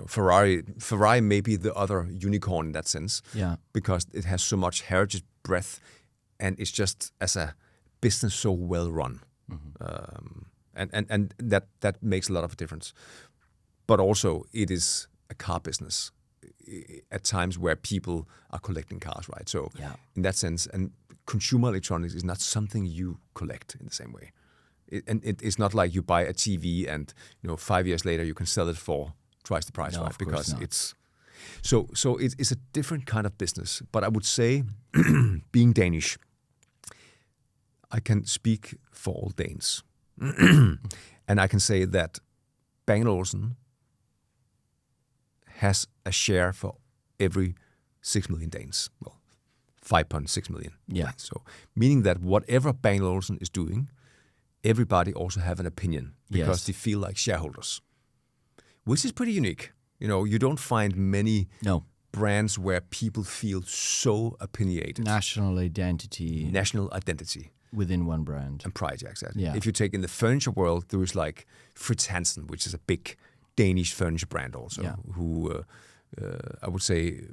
Ferrari. Ferrari may be the other unicorn in that sense. Yeah. Because it has so much heritage breadth, and it's just, as a business, so well run. Mm-hmm. And that makes a lot of a difference. But also, it is a car business at times where people are collecting cars, right? So in that sense, and consumer electronics is not something you collect in the same way. It's not like you buy a TV and 5 years later you can sell it for twice the price, right? Because it's so it's a different kind of business. But I would say, being Danish, I can speak for all Danes, and I can say that Bang & Olufsen has a share for every 6 million Danes. Well, 5.6 million. Yeah. Right? So meaning that whatever Bang & Olufsen is doing, everybody also have an opinion, because they feel like shareholders, which is pretty unique. You don't find many brands where people feel so opinionated. National identity within one brand. And pride, exactly. Yeah. If you take in the furniture world, there is like Fritz Hansen, which is a big Danish furniture brand also, who I would say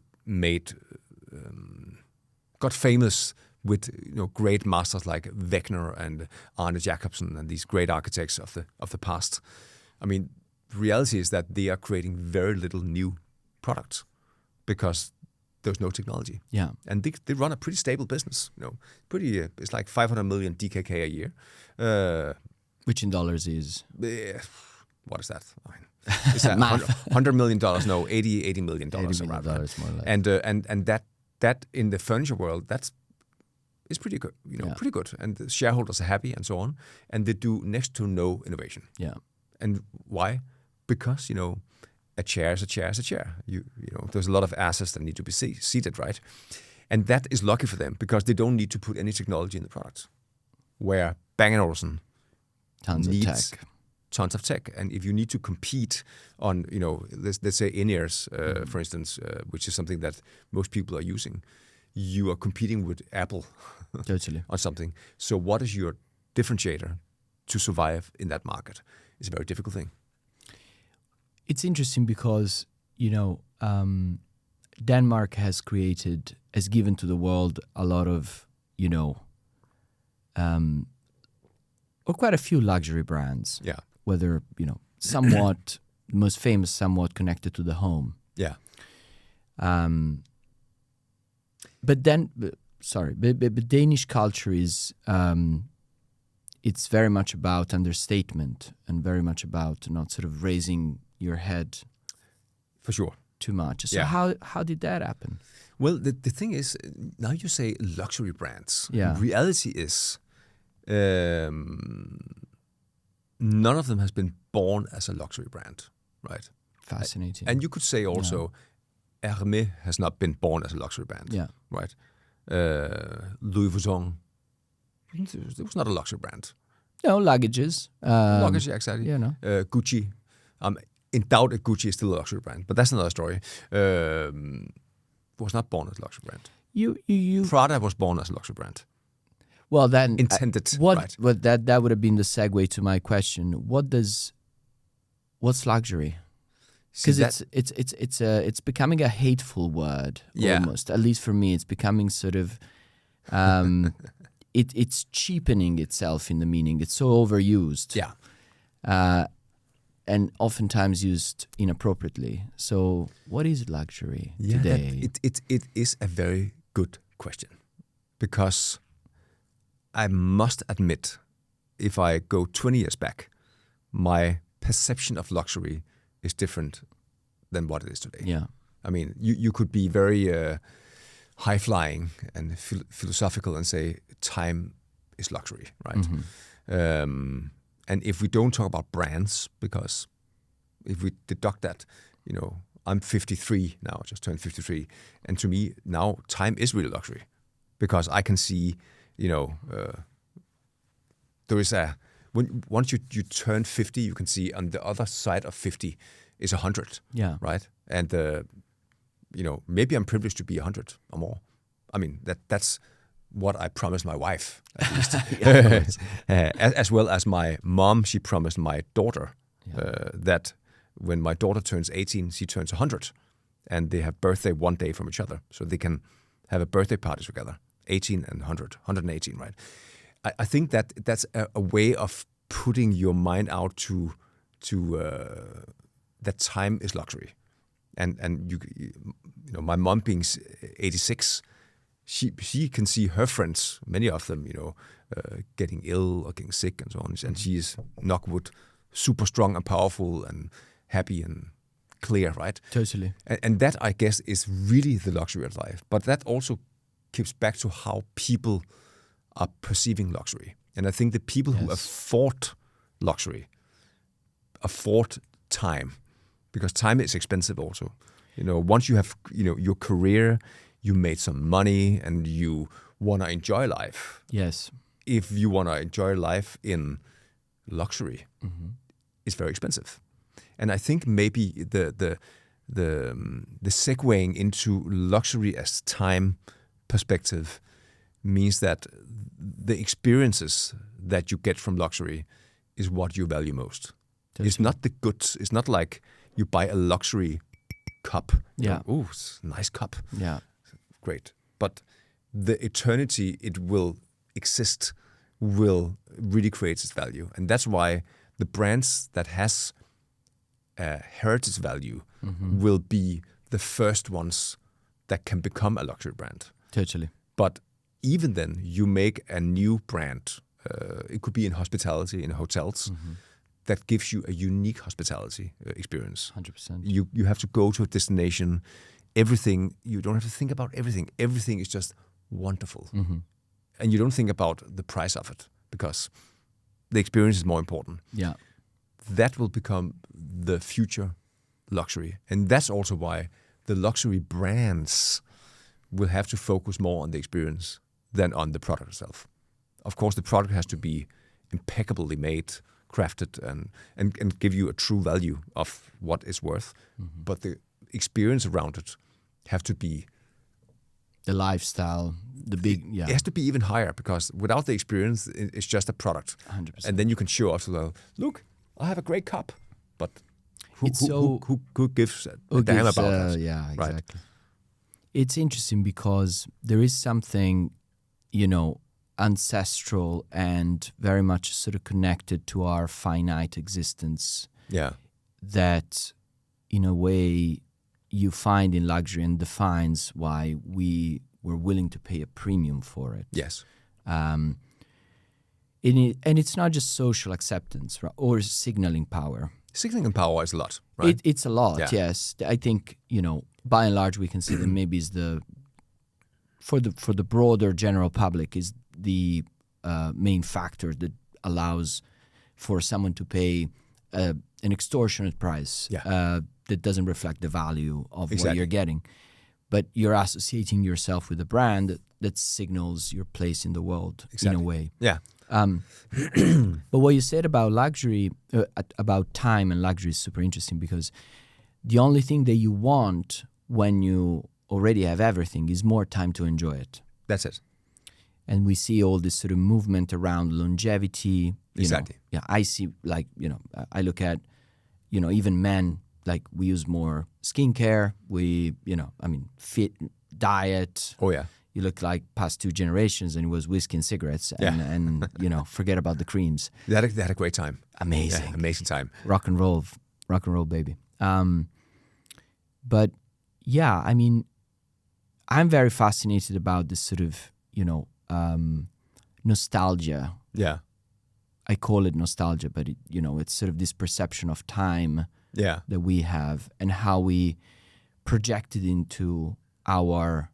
got famous with great masters like Wegner and Arne Jacobsen and these great architects of the past. I mean, the reality is that they are creating very little new products because there's no technology. Yeah, and they run a pretty stable business. It's like 500 million DKK a year, which in dollars is what is that? It's $100 million. No, $80 million. $80 million, more or less. And that in the furniture world, it's pretty good. Pretty good. And the shareholders are happy and so on. And they do next to no innovation. Yeah. And why? Because a chair is a chair is a chair. There's a lot of assets that need to be seated, right? And that is lucky for them, because they don't need to put any technology in the product. Where Bang & Olufsen tons of tech. tons of tech. And if you need to compete on, let's say in-ears, for instance, which is something that most people are using, you are competing with Apple Totally. on something. So what is your differentiator to survive in that market? It's a very difficult thing. It's interesting because, Denmark has given to the world a lot of, or quite a few luxury brands. Yeah. Whether, somewhat, most famous, somewhat connected to the home. Yeah. But Danish culture is, it's very much about understatement and very much about not sort of raising your head. For sure. Too much. So Yeah. how did that happen? Well, the thing is, now you say luxury brands. Yeah. Reality is, none of them has been born as a luxury brand, right? Fascinating. And you could say also, Hermès has not been born as a luxury brand, Yeah. right? Louis Vuitton, it was not a luxury brand. No, luggages. Luggage, yeah, exactly. Gucci. In doubt if Gucci is still a luxury brand, but that's another story. Was not born as a luxury brand. You Prada was born as a luxury brand. Well, then Intended, right. right? That would have been the segue to my question. What's luxury? Because it's becoming a hateful word almost. At least for me, it's becoming sort of it's cheapening itself in the meaning. It's so overused. Yeah. And oftentimes used inappropriately. So, what is luxury today? It is a very good question, because I must admit, if I go 20 years back, my perception of luxury is different than what it is today. Yeah. I mean, you could be very high-flying and philosophical and say time is luxury, right? Mm-hmm. And if we don't talk about brands, because if we deduct that, I'm 53 now, just turned 53. And to me, now time is really luxury, because I can see, there is once you turn 50, you can see on the other side of 50 is 100. Yeah. Right. And, maybe I'm privileged to be 100 or more. I mean, that's what I promised my wife, at least. As well as my mom, she promised my daughter that when my daughter turns 18, she turns 100. And they have birthday one day from each other. So they can have a birthday party together, 18 and 100, 118, right? I think that's a way of putting your mind out to that time is luxury. And my mom being 86, she can see her friends, many of them, getting ill or getting sick and so on. And she is, knock wood, super strong and powerful and happy and clear, right? Totally. And that, I guess, is really the luxury of life. But that also keeps back to how people are perceiving luxury. And I think the people who afford luxury afford time, because time is expensive also. Once you have, your career, you made some money and you want to enjoy life. Yes. If you want to enjoy life in luxury, it's very expensive. And I think maybe the segueing into luxury as time perspective means that the experiences that you get from luxury is what you value most. Totally. It's not the goods. It's not like you buy a luxury cup. Oh, it's a nice cup. Yeah. Great. But the eternity it will exist will really create its value. And that's why the brands that has heritage value will be the first ones that can become a luxury brand. Totally. But even then, you make a new brand. It could be in hospitality, in hotels, that gives you a unique hospitality experience. 100%. You have to go to a destination. Everything, you don't have to think about everything. Everything is just wonderful. And you don't think about the price of it, because the experience is more important. Yeah. That will become the future luxury. And that's also why the luxury brands will have to focus more on the experience than on the product itself. Of course, the product has to be impeccably made, crafted and give you a true value of what it's worth. But the experience around it have to be the lifestyle, the big, It has to be even higher, because without the experience, it's just a product. 100%. And then you can show off, look, I have a great cup, but who gives a damn about that? Yeah, exactly. Right? It's interesting because there is something, ancestral and very much sort of connected to our finite existence. Yeah. That, in a way, you find in luxury and defines why we were willing to pay a premium for it. Yes. And it's not just social acceptance, right, or signaling power. Signaling power is a lot, right? It's a lot, Yeah. yes. I think, by and large, we can say that maybe is for the broader general public is the main factor that allows for someone to pay an extortionate price that doesn't reflect the value of what you're getting. But you're associating yourself with a brand that signals your place in the world in a way. Yeah. But what you said about luxury, about time and luxury is super interesting, because the only thing that you want when you already have everything is more time to enjoy it. That's it. And we see all this sort of movement around longevity. Exactly. I see, I look at, even men, we use more skincare. We, fit diet. Oh, yeah. You look like past 2 generations, and it was whiskey and cigarettes, and forget about the creams. They had a great time. Amazing. Yeah, amazing time. Rock and roll, baby. But yeah, I'm very fascinated about this sort of, nostalgia. Yeah. I call it nostalgia, but it's sort of this perception of time that we have, and how we project it into our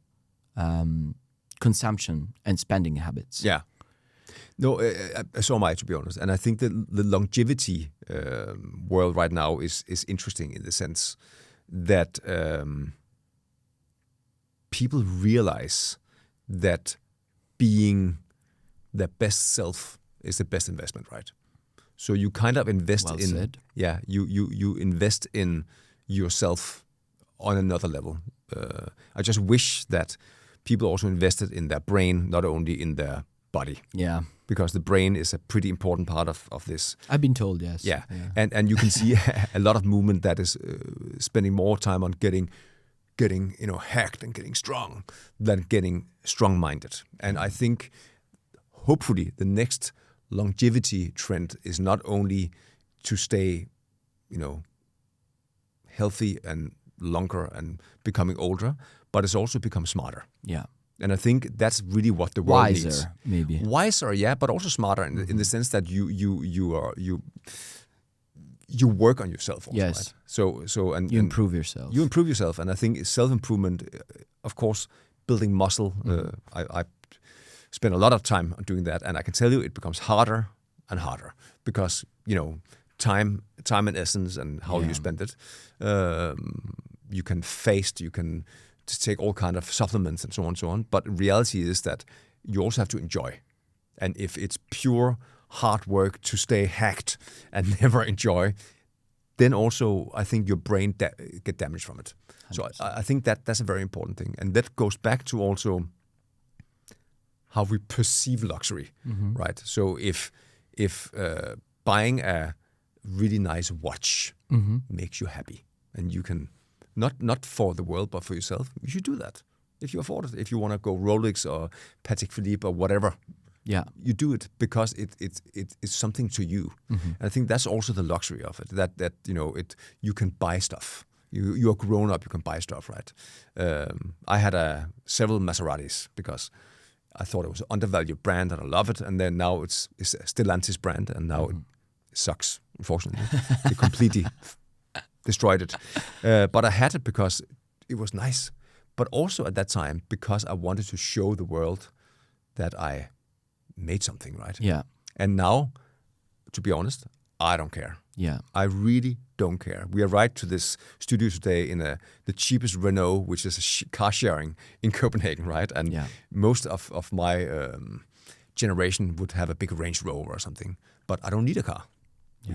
consumption and spending habits. Yeah. No, so am I, to be honest. And I think that the longevity world right now is interesting in the sense that people realize that being their best self is the best investment, right? So you kind of invest Well in said. Yeah, you invest in yourself on another level. I just wish that people also invested in their brain, not only in their body. Yeah. Because the brain is a pretty important part of this. I've been told, yes. Yeah. And you can see a lot of movement that is spending more time on getting hacked and getting strong than getting strong-minded. And I think hopefully the next longevity trend is not only to stay, healthy and longer and becoming older, but it's also become smarter. Yeah. And I think that's really what the world needs. Wiser, maybe. Wiser, yeah, but also smarter in the sense that you work on yourself also, Yes. right? So You improve yourself. You improve yourself, and I think self-improvement, of course, building muscle. I spend a lot of time on doing that, and I can tell you it becomes harder and harder because time and essence and how you spend it. You can fast, you can take all kind of supplements and so on and so on. But reality is that you also have to enjoy, and if it's pure hard work to stay hacked and never enjoy, then also I think your brain get damaged from it. 100%. So I think that's a very important thing, and that goes back to also how we perceive luxury, right? So if buying a really nice watch makes you happy, and you can not for the world but for yourself, you should do that if you afford it. If you want to go Rolex or Patek Philippe or whatever. Yeah, you do it because it's something to you. And I think that's also the luxury of it. That you can buy stuff. You're grown up. You can buy stuff, right? I had several Maseratis because I thought it was an undervalued brand and I love it. And then now it's Stellantis brand, and now it sucks. Unfortunately, they completely destroyed it. But I had it because it was nice. But also at that time because I wanted to show the world that I made something, right? Yeah. And now, to be honest, I don't care. Yeah. I really don't care. We arrived to this studio today in the cheapest Renault, which is a car sharing in Copenhagen, right? And most of my generation would have a big Range Rover or something. But I don't need a car.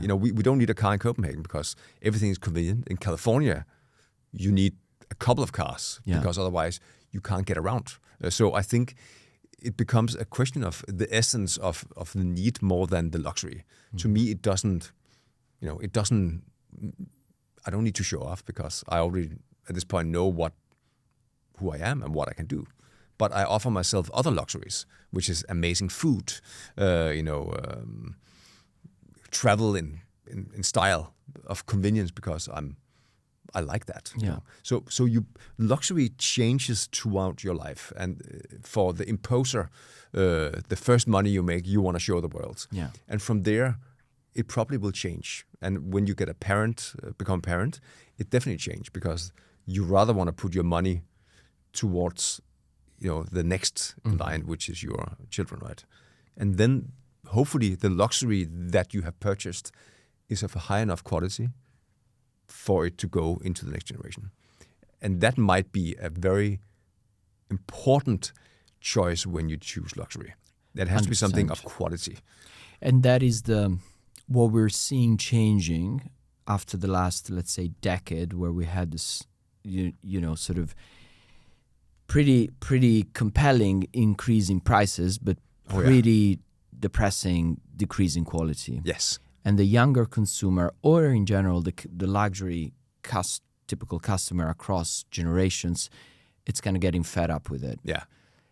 You know, we don't need a car in Copenhagen because everything is convenient. In California, you need a couple of cars because otherwise you can't get around. So I think it becomes a question of the essence of the need more than the luxury. To me, it doesn't, you know, I don't need to show off because I already at this point know who I am and what I can do. But I offer myself other luxuries, which is amazing food, travel in style of convenience because I like that. Yeah. You know? So luxury changes throughout your life, and for the imposer, the first money you make, you want to show the world. Yeah. And from there, it probably will change. And when you get become a parent, it definitely changes because you rather want to put your money towards, you know, the next line, which is your children, right? And then hopefully the luxury that you have purchased is of a high enough quality for it to go into the next generation. And that might be a very important choice when you choose luxury. That has 100%. To be something of quality. And that is what we're seeing changing after the last, let's say, decade, where we had this, you know, sort of pretty compelling increase in prices, but pretty depressing decrease in quality. Yes. And the younger consumer, or in general, the luxury typical customer across generations, it's kind of getting fed up with it. Yeah.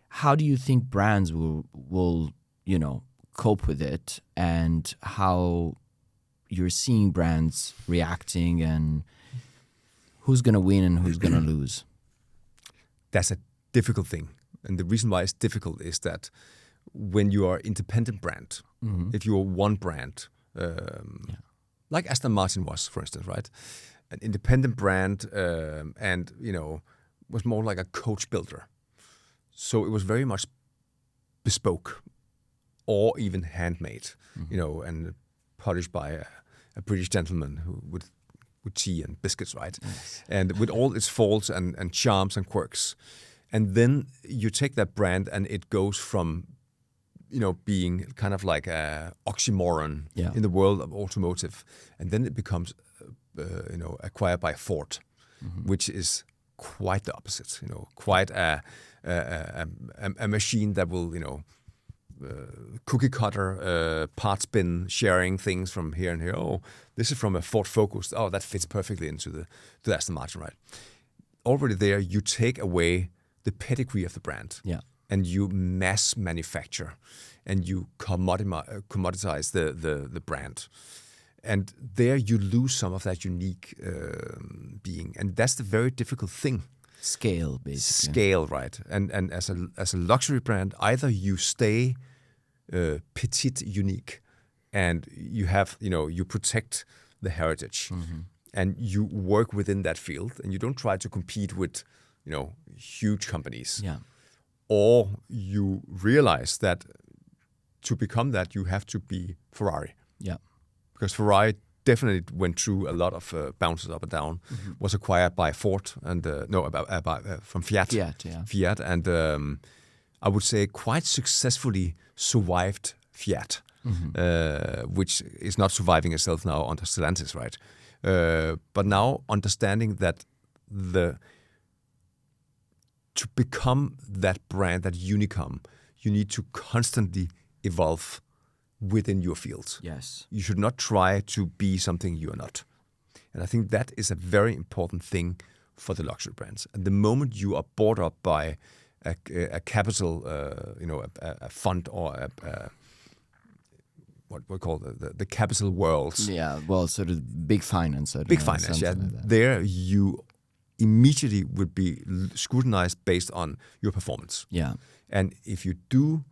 How do you think brands will you know, cope with it, and how you're seeing brands reacting, and who's going to win and who's going to lose? That's a difficult thing. And the reason why it's difficult is that when you are independent brand, if you are one brand, like Aston Martin was, for instance, right? An independent brand and, you know, was more like a coach builder. So it was very much bespoke or even handmade, you know, and polished by a British gentleman who with tea and biscuits, right? Yes. And with all its faults and charms and quirks. And then you take that brand and it goes from, you know, being kind of like a oxymoron in the world of automotive. And then it becomes, you know, acquired by Ford, which is quite the opposite, you know, quite a machine that will, you know, cookie cutter, parts bin, sharing things from here and here. Oh, this is from a Ford Focus. Oh, that fits perfectly into the Aston Martin, right? Already there, you take away the pedigree of the brand, and you mass manufacture, and you commoditize the brand, and there you lose some of that unique being, and that's the very difficult thing. Scale, basically. Scale, right? And as a luxury brand, either you stay petite, unique, and you have, you know, you protect the heritage, and you work within that field, and you don't try to compete with, you know, huge companies. Yeah. Or you realize that to become that, you have to be Ferrari. Yeah. Because Ferrari definitely went through a lot of bounces up and down. Was acquired by Ford and from Fiat. Fiat, and I would say quite successfully survived Fiat, which is not surviving itself now under Stellantis, right? But now understanding that to become that brand, that unicum, you need to constantly evolve within your field. Yes. You should not try to be something you are not. And I think that is a very important thing for the luxury brands. And the moment you are bought up by a capital, you know, a fund or what we call the capital worlds. Yeah, well, sort of big finance. Big finance, yeah. Like there you immediately would be scrutinized based on your performance. Yeah. And if you do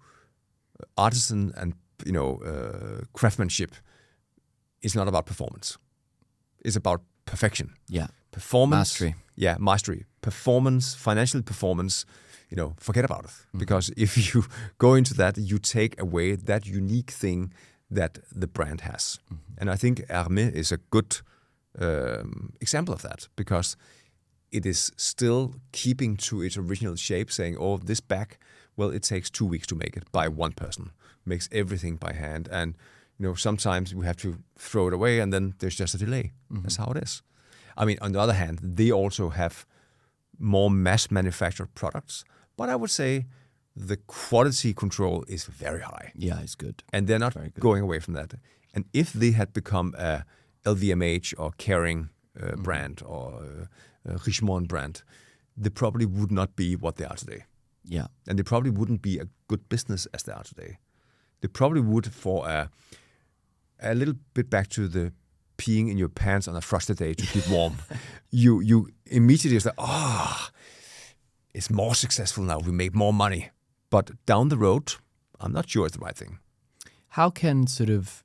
artisan and, you know, craftsmanship, it's not about performance. It's about perfection. Yeah. Performance. Mastery. Yeah, mastery. Performance, financial performance, you know, forget about it. Because if you go into that, you take away that unique thing that the brand has. And I think Hermès is a good example of that, because it is still keeping to its original shape, saying, oh, this bag, well, it takes 2 weeks to make it by one person. Makes everything by hand. And sometimes we have to throw it away, and then there's just a delay. That's how it is. I mean, on the other hand, they also have more mass-manufactured products, but I would say the quality control is very high. Yeah, it's good. And they're not going away from that. And if they had become a LVMH or Kering brand or a Richemont brand, they probably would not be what they are today. Yeah. And they probably wouldn't be a good business as they are today. They probably would, for a little bit back to the peeing in your pants on a frosty day to keep warm. you immediately say, it's more successful now. We make more money. But down the road, I'm not sure it's the right thing. How can sort of,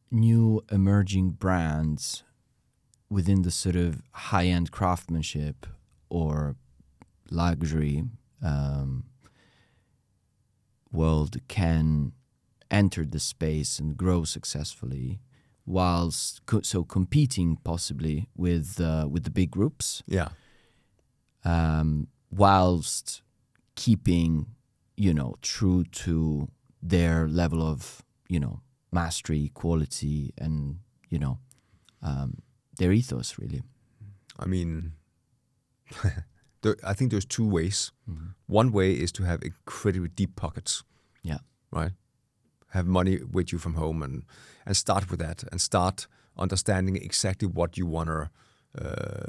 new emerging brands within the sort of high-end craftsmanship or luxury world can enter the space and grow successfully whilst competing possibly with the big groups? Yeah. Whilst keeping, true to their level of, mastery, quality, and, their ethos, really. I mean, I think there's two ways. One way is to have incredibly deep pockets. Yeah. Right? Have money with you from home and start with that and start understanding exactly what you want to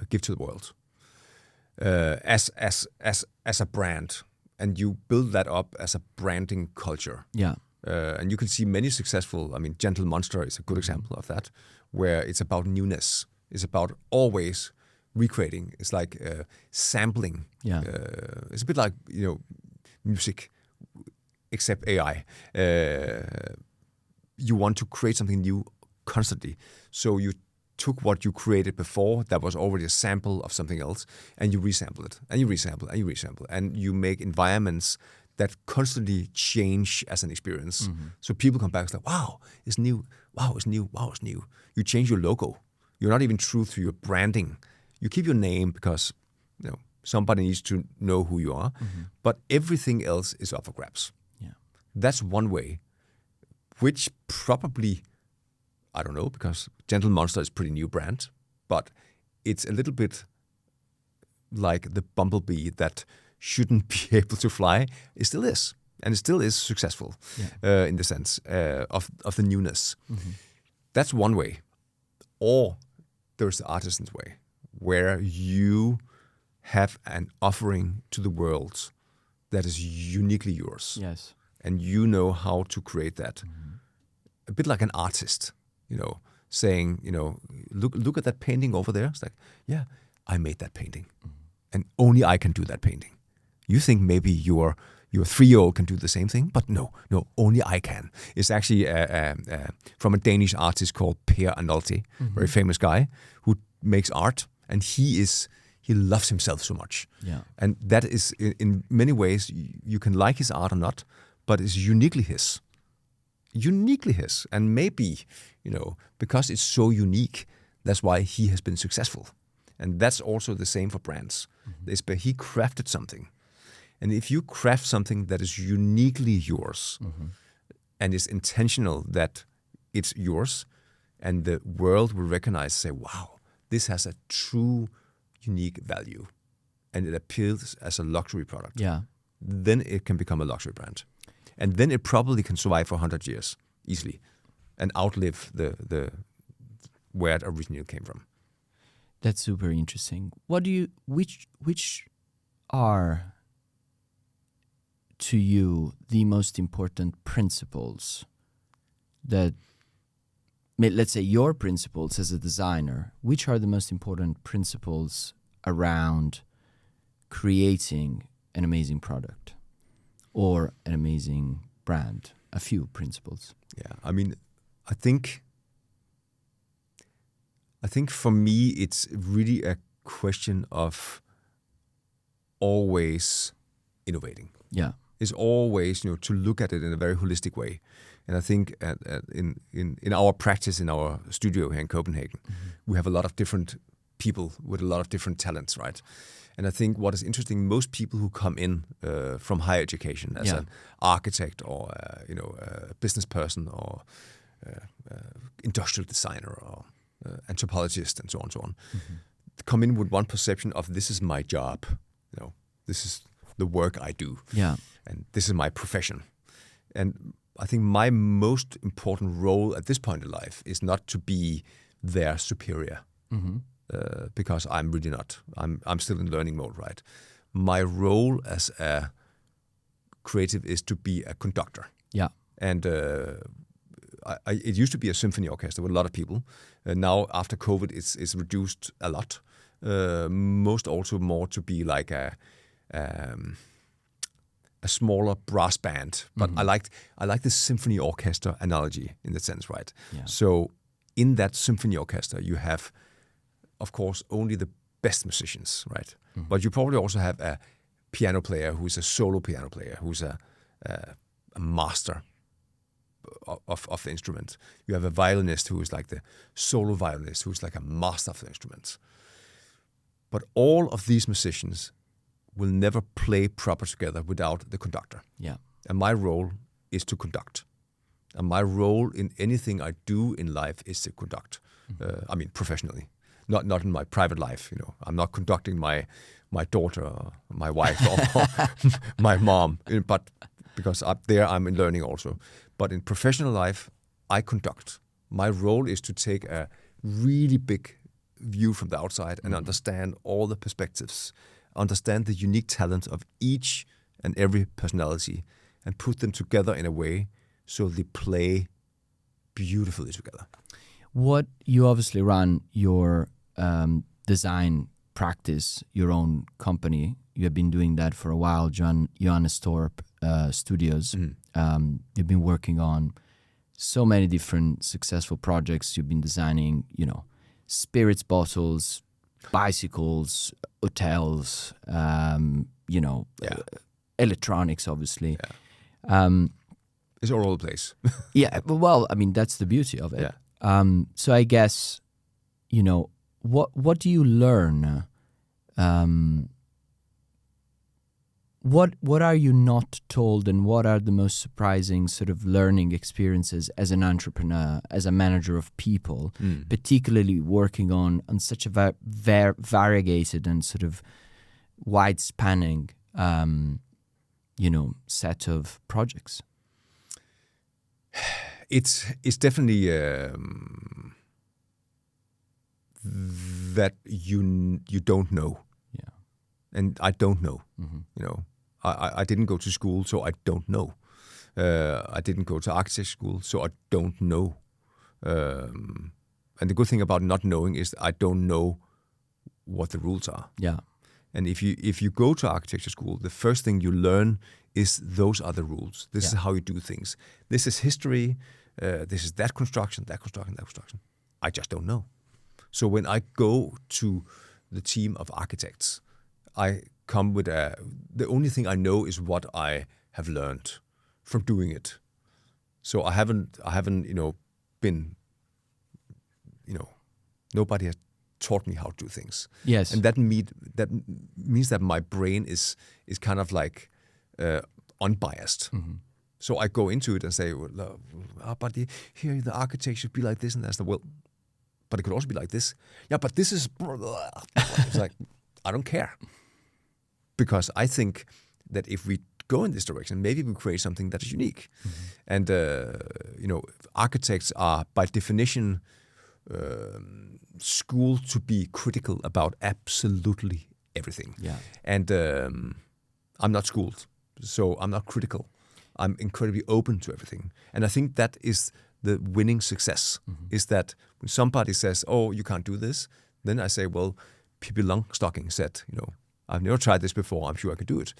give to the world as a brand. And you build that up as a branding culture. Yeah. And you can see many successful, Gentle Monster is a good example of that, where it's about newness. It's about always recreating. It's like sampling. Yeah. It's a bit like, music, except AI. You want to create something new constantly. So you took what you created before that was already a sample of something else, and you resample it, and you resample, and you resample, and you make environments that constantly change as an experience. So people come back and say, wow, it's new, wow, it's new, wow, it's new. You change your logo. You're not even true to your branding. You keep your name because somebody needs to know who you are, but everything else is up for grabs. Yeah. That's one way, which probably, I don't know, because Gentle Monster is a pretty new brand, but it's a little bit like the bumblebee that shouldn't be able to fly. It still is, and it still is successful in the sense of the newness. That's one way. Or there's the artisan's way, where you have an offering to the world that is uniquely yours. Yes. And you know how to create that. A bit like an artist, saying, look at that painting over there. It's like, yeah, I made that painting. And only I can do that painting. You think maybe your 3-year-old can do the same thing, but no, only I can. It's actually from a Danish artist called Per Arnoldi, very famous guy who makes art, and he loves himself so much. Yeah. And that is, in many ways, you can like his art or not, but it's uniquely his. Uniquely his. And maybe, because it's so unique, that's why he has been successful. And that's also the same for brands. He crafted something. And if you craft something that is uniquely yours and is intentional that it's yours, and the world will recognize, say, wow, this has a true, unique value, and it appeals as a luxury product, then it can become a luxury brand. And then it probably can survive for 100 years easily and outlive the where it originally came from. That's super interesting. Which are to you the most important principles that, let's say, your principles as a designer, which are the most important principles around creating an amazing product or an amazing brand? A few principles. Yeah, I think for me it's really a question of always innovating. Yeah. Is always, to look at it in a very holistic way. And I think in our practice, in our studio here in Copenhagen, we have a lot of different people with a lot of different talents, right? And I think what is interesting, most people who come in from higher education as an architect or a business person or industrial designer or anthropologist and so on and so on. Come in with one perception of this is my job, this is the work I do, and this is my profession. And I think my most important role at this point in life is not to be their superior, because I'm really not. I'm still in learning mode, right? My role as a creative is to be a conductor. Yeah. And it used to be a symphony orchestra with a lot of people. Now, after COVID, it's reduced a lot. Most also more to be like a smaller brass band. But I like the symphony orchestra analogy in that sense, right? Yeah. So in that symphony orchestra, you have, of course, only the best musicians, right? But you probably also have a piano player who's a solo piano player, who's a master of the instrument. You have a violinist who is like the solo violinist, who's like a master of the instrument. But all of these musicians will never play proper together without the conductor. Yeah. And my role is to conduct. And my role in anything I do in life is to conduct. I mean, professionally, not in my private life. I'm not conducting my daughter, or my wife, or my mom. But because up there I'm in learning also. But in professional life, I conduct. My role is to take a really big view from the outside and understand all the perspectives, understand the unique talents of each and every personality, and put them together in a way so they play beautifully together. What you obviously run your design practice, your own company. You have been doing that for a while, Johannes Torpe Studios. You've been working on so many different successful projects. You've been designing, spirits bottles, bicycles, hotels, electronics, obviously. Yeah. It's all over the place. Yeah, well, I mean, that's the beauty of it. Yeah. So I guess, what do you learn? What are you not told, and what are the most surprising sort of learning experiences as an entrepreneur, as a manager of people, particularly working on such a variegated and sort of wide-spanning, set of projects? It's definitely that you don't know. Yeah. And I don't know. I didn't go to school, so I don't know. I didn't go to architecture school, so I don't know. And the good thing about not knowing is I don't know what the rules are. Yeah. And if you go to architecture school, the first thing you learn is those are the rules. This is how you do things. This is history. This is that construction, that construction, that construction. I just don't know. So when I go to the team of architects, I come with the only thing I know is what I have learned from doing it. So I haven't been, nobody has taught me how to do things. Yes. And that means that my brain is kind of like unbiased. So I go into it and say, but here the architect should be like this and that's but it could also be like this. Yeah, but this is... It's like, I don't care. Because I think that if we go in this direction, maybe we create something that is unique. And, architects are, by definition, schooled to be critical about absolutely everything. Yeah. And I'm not schooled, so I'm not critical. I'm incredibly open to everything. And I think that is the winning success, is that when somebody says, oh, you can't do this, then I say, well, Pippi Longstocking said, I've never tried this before, I'm sure I could do it.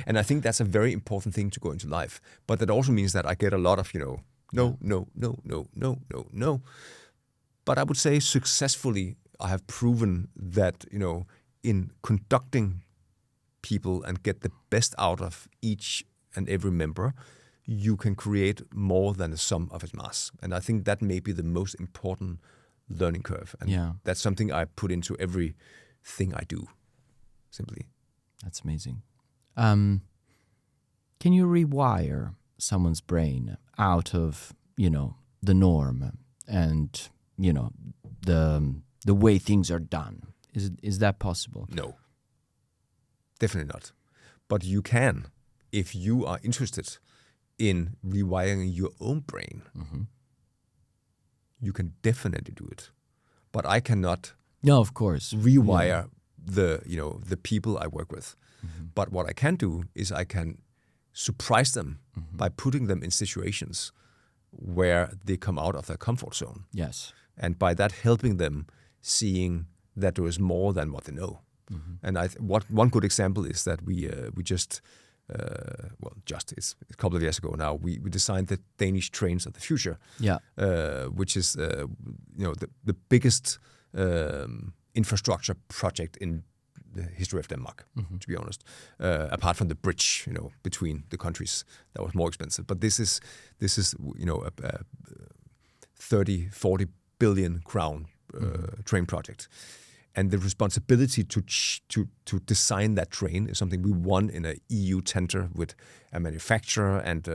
and I think that's a very important thing to go into life. But that also means that I get a lot of, no. But I would say successfully, I have proven that, in conducting people and get the best out of each and every member, you can create more than the sum of its mass. And I think that may be the most important learning curve. And that's something I put into everything I do, simply. That's amazing. Can you rewire someone's brain out of, the norm and, you know, the way things are done. Is that possible? No, definitely not. But you can, if you are interested in rewiring your own brain. Mm-hmm. You can definitely do it. But I cannot. No, of course. Rewire the people I work with. Mm-hmm. But what I can do is I can surprise them by putting them in situations where they come out of their comfort zone. Yes. And by that helping them seeing that there is more than what they know. Mm-hmm. And one good example is that we just it's a couple of years ago now, we designed the Danish trains of the future. Yeah. Which is the biggest infrastructure project in the history of Denmark, to be honest. Apart from the bridge, between the countries, that was more expensive. But this is a 30-40 billion crown train project. And the responsibility to design that train is something we won in an EU tender with a manufacturer, and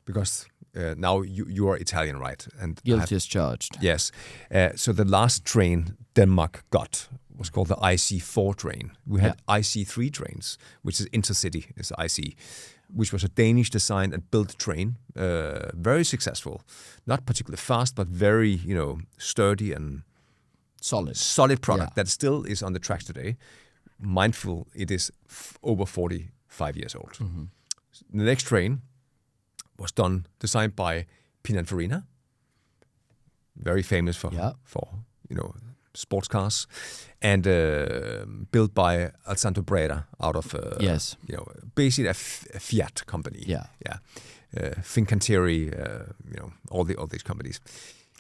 because now you are Italian, right? And guilty as charged. Yes. So the last train Denmark got was called the IC4 train. We had IC3 trains, which is intercity, is IC, which was a Danish designed and built train, very successful, not particularly fast, but very sturdy and solid product that still is on the tracks today. Mindful, it is over 45 years old. Mm-hmm. The next train was designed by Pininfarina, very famous for sports cars, and built by Alessandro Brera out of basically a Fiat company. Fincantieri, all these companies.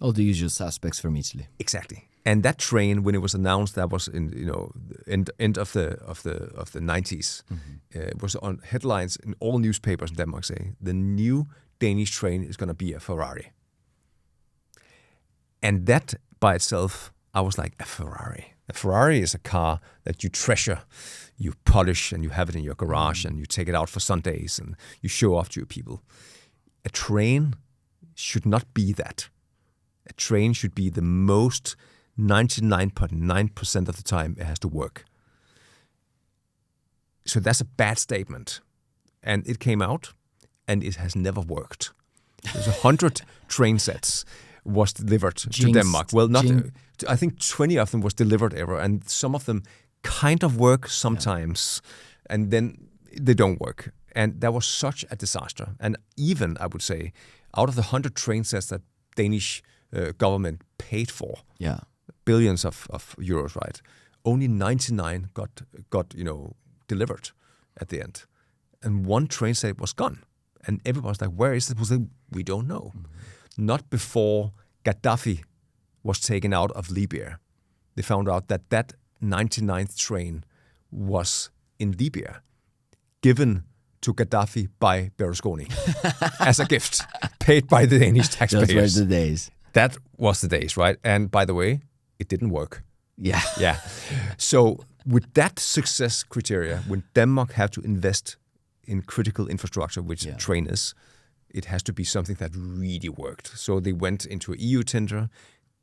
All the usual suspects from Italy. Exactly. And that train, when it was announced, that was in end of the 90s. It was on headlines in all newspapers in Denmark saying the new Danish train is going to be a Ferrari. And that by itself, I was like, a Ferrari. A Ferrari is a car that you treasure, you polish, and you have it in your garage, and you take it out for Sundays, and you show off to your people. A train should not be that. A train should be the most 99.9% of the time it has to work. So that's a bad statement. And it came out, and it has never worked. There's 100 train sets was delivered to Denmark. Well, I think 20 of them was delivered ever, and some of them kind of work sometimes, and then they don't work. And that was such a disaster. And even, I would say, out of the 100 train sets that Danish government paid for, billions of euros, right? Only 99 got delivered at the end, and one train set was gone, and everyone was like, "Where is it?" We don't know. Mm-hmm. Not before Gaddafi was taken out of Libya, they found out that 99th train was in Libya, given to Gaddafi by Berlusconi as a gift, paid by the Danish taxpayers. Those were the days. That was the days, right? And by the way, it didn't work. Yeah. So with that success criteria, when Denmark have to invest in critical infrastructure, which train is, it has to be something that really worked. So they went into an EU tender,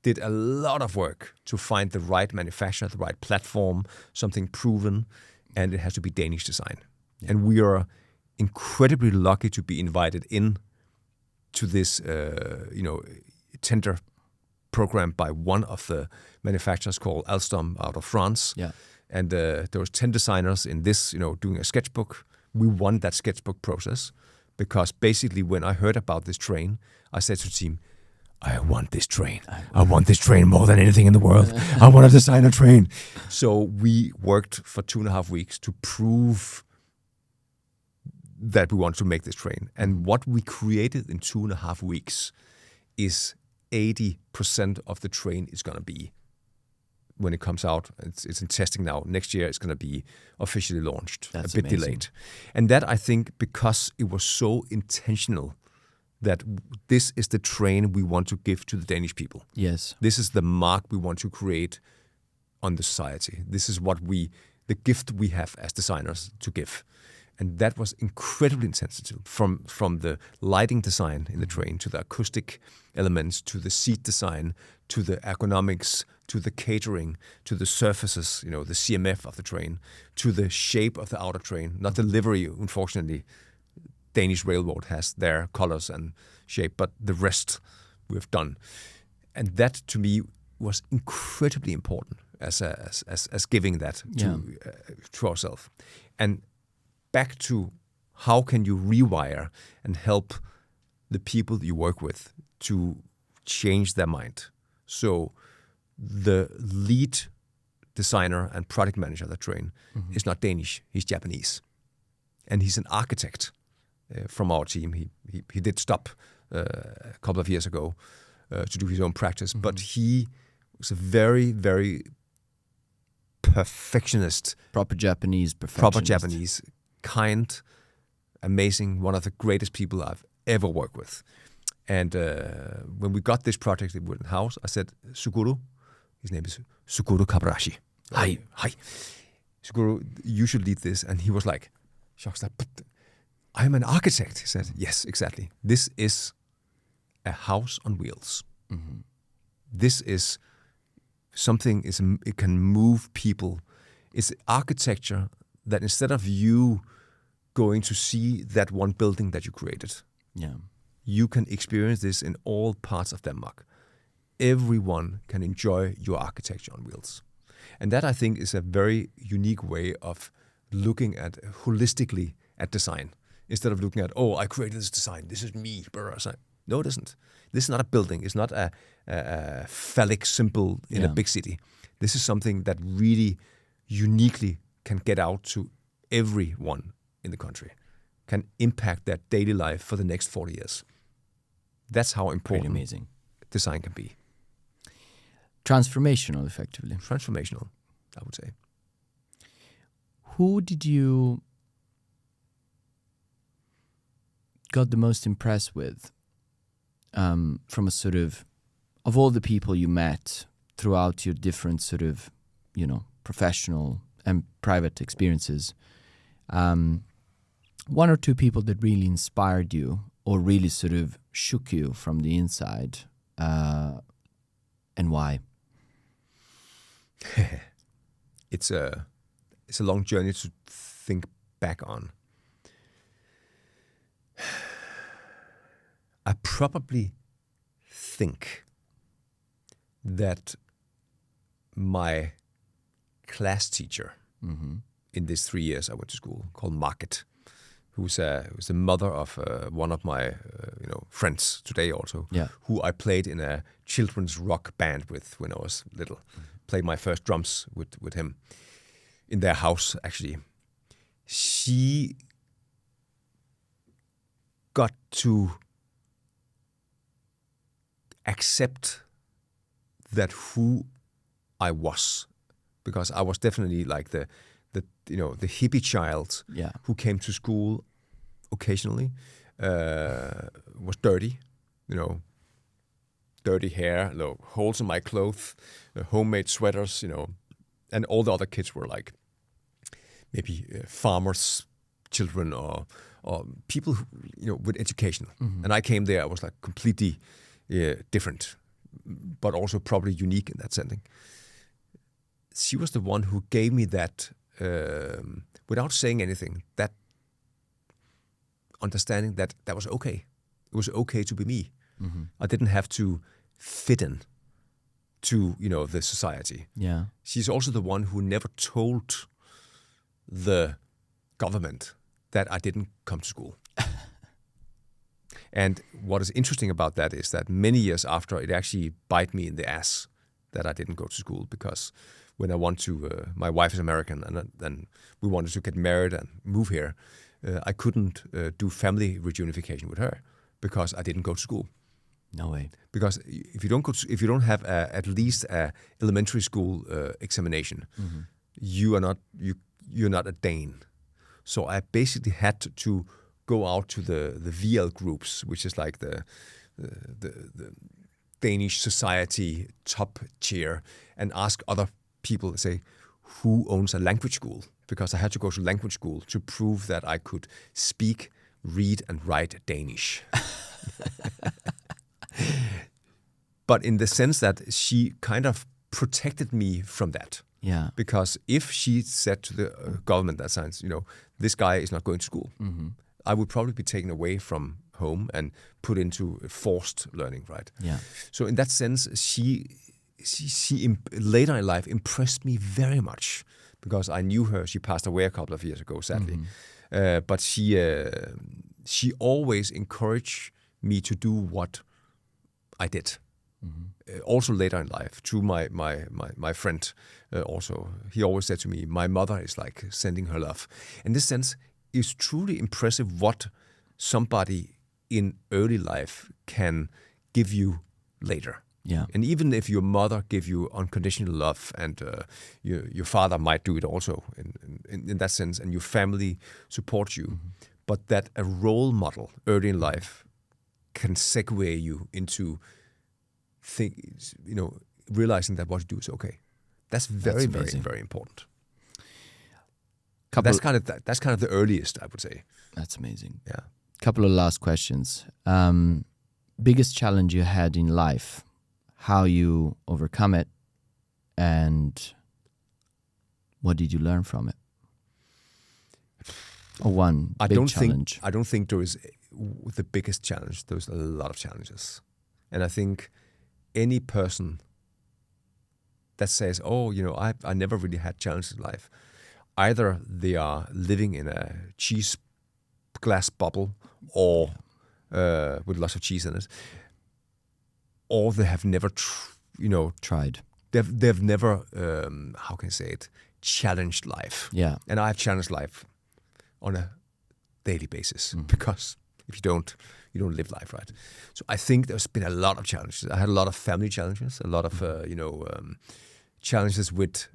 did a lot of work to find the right manufacturer, the right platform, something proven, and it has to be Danish design. Yeah. And we are incredibly lucky to be invited in to this, tender program by one of the manufacturers called Alstom out of France. Yeah. And there was 10 designers in this, doing a sketchbook. We won that sketchbook process because basically when I heard about this train, I said to the team, I want this train. I want this train more than anything in the world. I want to design a train. So we worked for 2.5 weeks to prove that we want to make this train. And what we created in 2.5 weeks is 80% of the train is going to be when it comes out. It's in testing now. Next year it's going to be officially launched. That's a bit amazing. Delayed. And that, I think, because it was so intentional that this is the train we want to give to the Danish people. Yes. This is the mark we want to create on the society. This is the gift we have as designers to give. And that was incredibly sensitive, from the lighting design in the train, to the acoustic elements, to the seat design, to the ergonomics, to the catering, to the surfaces, the CMF of the train, to the shape of the outer train. Not the livery, unfortunately. Danish Railroad has their colors and shape, but the rest we've done. And that, to me, was incredibly important as giving that to ourselves. And back to how can you rewire and help the people you work with to change their mind. So the lead designer and product manager of the train is not Danish, he's Japanese. And he's an architect from our team. He did stop a couple of years ago to do his own practice, but he was a very, very perfectionist. Proper Japanese, kind, amazing, one of the greatest people I've ever worked with. And when we got this project in Wooden House, I said, Suguru, his name is Suguru Kabarashi. Hi. Suguru, you should lead this. And he was like, but I'm an architect. He said, yes, exactly. This is a house on wheels. Mm-hmm. This is something, it can move people. It's architecture that instead of you going to see that one building that you created, you can experience this in all parts of Denmark. Everyone can enjoy your architecture on wheels. And that, I think, is a very unique way of looking at holistically at design. Instead of looking at, I created this design, this is me. No, it isn't. This is not a building. It's not a phallic symbol in a big city. This is something that really uniquely can get out to everyone in the country, can impact their daily life for the next 40 years. That's how important amazing design can be. Transformational, effectively. Transformational, I would say. Who did you got the most impressed with from a sort of all the people you met throughout your different sort of, professional and private experiences? One or two people that really inspired you or really sort of shook you from the inside, and why? It's a long journey to think back on. I probably think that my class teacher in these 3 years I went to school, called Market, who's the mother of one of my friends today also, who I played in a children's rock band with when I was little. Played my first drums with him in their house, actually. She got to accept that who I was, because I was definitely like the hippie child who came to school occasionally, was dirty, dirty hair, holes in my clothes, homemade sweaters, and all the other kids were like maybe farmers' children or people who, with education. And I came there, I was like completely different, but also probably unique in that setting. She was the one who gave me that, without saying anything, that understanding that was okay. It was okay to be me. I didn't have to fit in to, the society. Yeah. She's also the one who never told the government that I didn't come to school. And what is interesting about that is that many years after, it actually bite me in the ass that I didn't go to school, because when I want to, my wife is American, and then we wanted to get married and move here. I couldn't do family reunification with her because I didn't go to school. No way. Because if you don't have at least a elementary school examination, you're not a Dane. So I basically had to go out to the VL groups, which is like the Danish society top tier, and ask other people, say, who owns a language school, because I had to go to language school to prove that I could speak, read, and write Danish. But in the sense that she kind of protected me from that. Yeah. Because if she said to the government that science, this guy is not going to school, I would probably be taken away from home and put into forced learning, right? Yeah. So in that sense, she later in life impressed me very much, because I knew her. She passed away a couple of years ago, sadly. But she always encouraged me to do what I did. Also later in life, through my friend also. He always said to me, my mother is like sending her love. In this sense, it's truly impressive what somebody in early life can give you later. Yeah. And even if your mother give you unconditional love, and your father might do it also in that sense, and your family support you, but that a role model early in life can segue you into realizing that what you do is okay. That's very, very, very important. That's kind of the earliest, I would say. That's amazing. Yeah. Couple of last questions. Biggest challenge you had in life, how you overcome it, and what did you learn from it? Or one big challenge. I don't think there is the biggest challenge. There's a lot of challenges. And I think any person that says, I never really had challenges in life, either they are living in a cheese glass bubble or with lots of cheese in it, or they have never, tried. They've never, how can I say it, challenged life. Yeah. And I've challenged life on a daily basis, because if you don't live life, right? So I think there's been a lot of challenges. I had a lot of family challenges, a lot of challenges with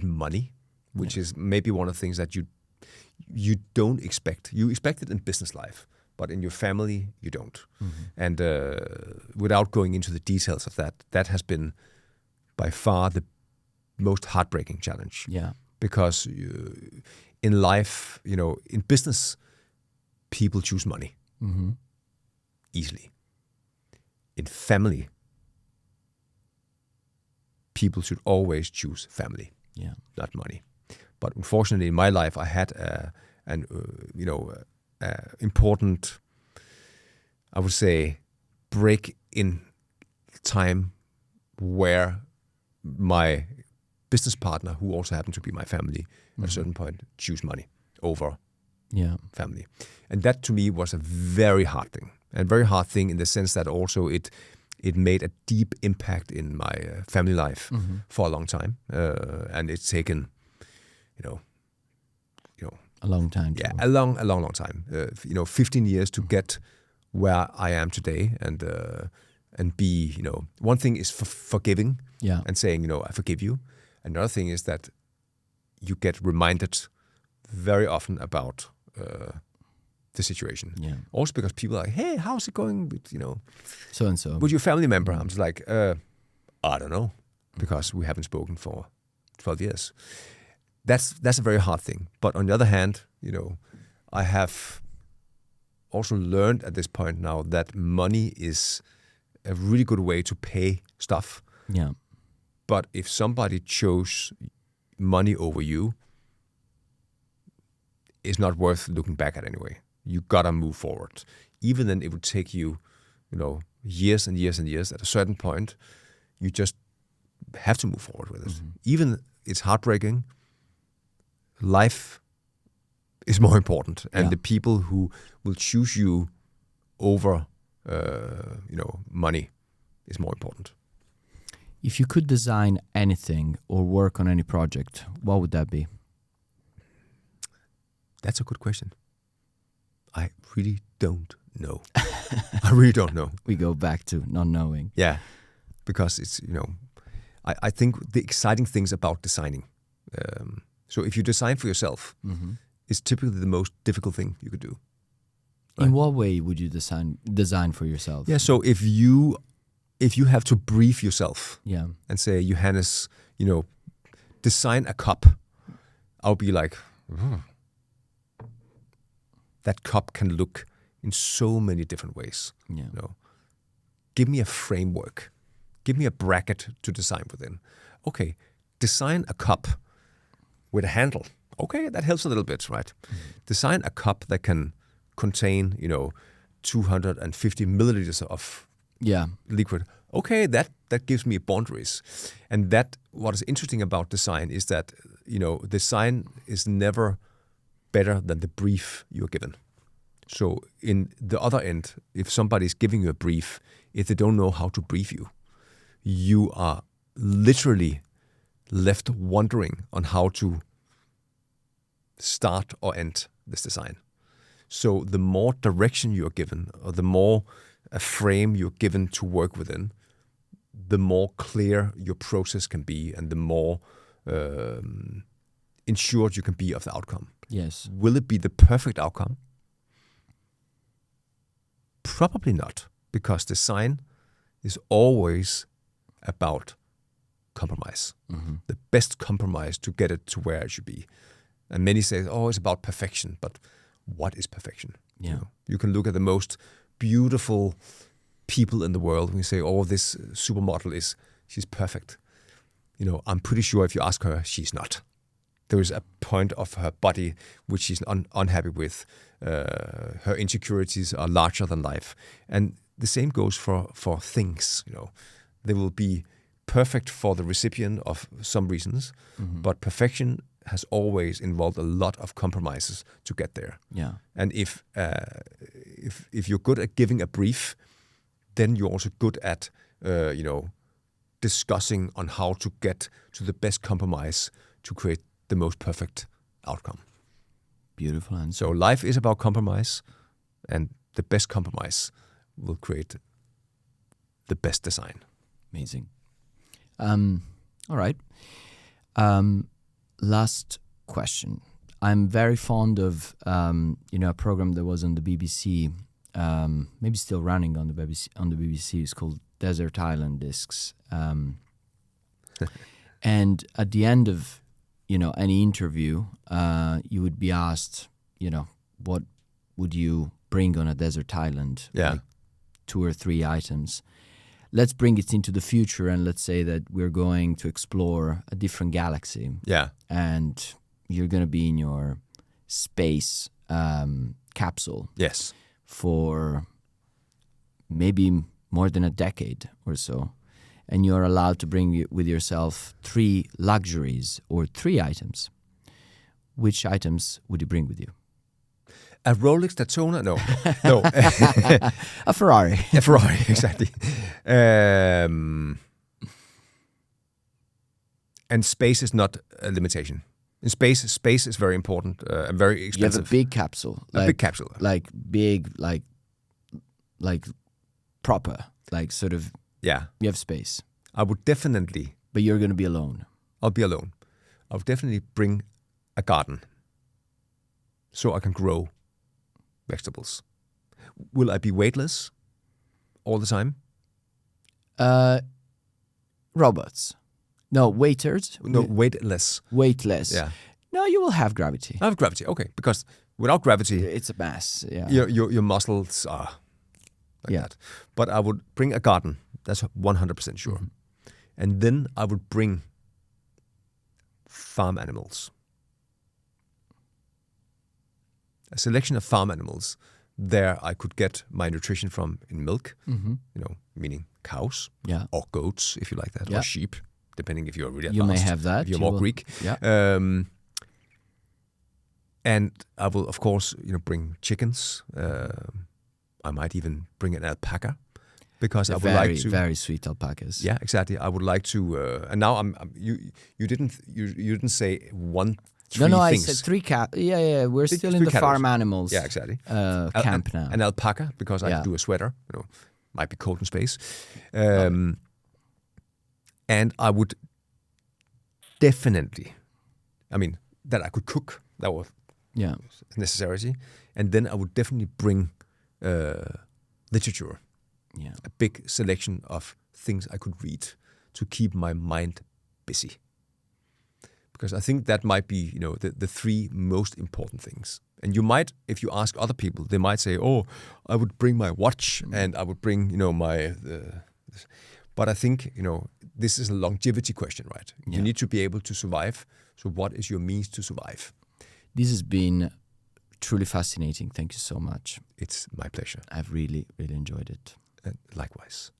money, which is maybe one of the things that you don't expect. You expect it in business life, but in your family you don't. And without going into the details of that has been by far the most heartbreaking challenge. Yeah, because in life, in business, people choose money easily. In family, people should always choose family, not money. But unfortunately, in my life, I had an important, I would say, break in time where my business partner, who also happened to be my family, at a certain point, choose money over family. And that to me was a very hard thing. And very hard thing in the sense that also it made a deep impact in my family life for a long time. And it's taken, a long time. Yeah, a long time. 15 years to get where I am today, and be, one thing is forgiving and saying, I forgive you. Another thing is that you get reminded very often about the situation. Yeah. Also because people are like, hey, how's it going with, so and so with your family member? I'm just like, I don't know, because we haven't spoken for 12 years. That's a very hard thing. But on the other hand, I have also learned at this point now that money is a really good way to pay stuff. Yeah. But if somebody chose money over you, it's not worth looking back at anyway. You gotta move forward. Even then, it would take you, years and years and years. At a certain point, you just have to move forward with it. Even it's heartbreaking. Life is more important, and the people who will choose you over, money is more important. If you could design anything or work on any project, what would that be? That's a good question. I really don't know. I really don't know. We go back to not knowing. Yeah, because it's, I think the exciting things about designing. So if you design for yourself, it's typically the most difficult thing you could do. Right? In what way would you design for yourself? Yeah, so if you have to brief yourself and say, Johannes, design a cup, I'll be like, that cup can look in so many different ways. Yeah. You know, give me a framework, give me a bracket to design within. Okay, design a cup with a handle. Okay, that helps a little bit, right? Design a cup that can contain, 250 milliliters of liquid. Okay, that gives me boundaries. And that what is interesting about design is that, design is never better than the brief you're given. So in the other end, if somebody is giving you a brief, if they don't know how to brief you, you are literally left wondering on how to start or end this design. So the more direction you're given, or the more a frame you're given to work within, the more clear your process can be and the more ensured you can be of the outcome. Yes. Will it be the perfect outcome? Probably not, because design is always about compromise. Mm-hmm. The best compromise to get it to where it should be. And many say, it's about perfection. But what is perfection? Yeah. You can look at the most beautiful people in the world and you say, this supermodel she's perfect. I'm pretty sure if you ask her, she's not. There is a point of her body which she's unhappy with. Her insecurities are larger than life. And the same goes for things. They will be perfect for the recipient of some reasons, but perfection has always involved a lot of compromises to get there. Yeah. And if you're good at giving a brief, then you're also good at discussing on how to get to the best compromise to create the most perfect outcome. Beautiful answer. So life is about compromise, and the best compromise will create the best design. Amazing. All right. Last question. I'm very fond of a program that was on the BBC, maybe still running on the BBC. It's called Desert Island Discs. And at the end of any interview, you would be asked, what would you bring on a desert island? Yeah. Like 2 or 3 items. Let's bring it into the future and let's say that we're going to explore a different galaxy. Yeah. And you're going to be in your space capsule. Yes. For maybe more than a decade or so. And you're allowed to bring with yourself 3 luxuries or 3 items. Which items would you bring with you? A Rolex Daytona? No. No. A Ferrari. A Ferrari, exactly. And space is not a limitation. In space is very important and very expensive. You have a big capsule. A big capsule. Like big, like proper, like sort of. Yeah. You have space. I would definitely. But you're going to be alone. I'll be alone. I would definitely bring a garden so I can grow vegetables. Will I be weightless all the time? Robots. No, waiters. No, weightless. Weightless. Yeah. No, you will have gravity. I have gravity, okay. Because without gravity... It's a mass, yeah. Your muscles are like that. But I would bring a garden. That's 100% sure. Mm-hmm. And then I would bring farm animals. A selection of farm animals. There I could get my nutrition from in milk, meaning cows or goats, if you like that, or sheep, depending if you're really advanced. You may have that. If you're more Greek. Yeah. And I will, of course, bring chickens. I might even bring an alpaca. Because I would like to very sweet alpacas. Yeah, exactly. I would like to, and now you didn't say 1 3 No, things. I said 3 Yeah, we're still in the farm animals. Yeah, exactly. Camp now. An alpaca because I could do a sweater. Might be cold in space. And I would definitely, that I could cook. That was a necessity. And then I would definitely bring literature. Yeah. A big selection of things I could read to keep my mind busy. Because I think that might be, the three most important things. And you might, if you ask other people, they might say, "Oh, I would bring my watch and I would bring, But I think, this is a longevity question, right? Yeah. You need to be able to survive. So what is your means to survive? This has been truly fascinating. Thank you so much. It's my pleasure. I've really, really enjoyed it. And likewise.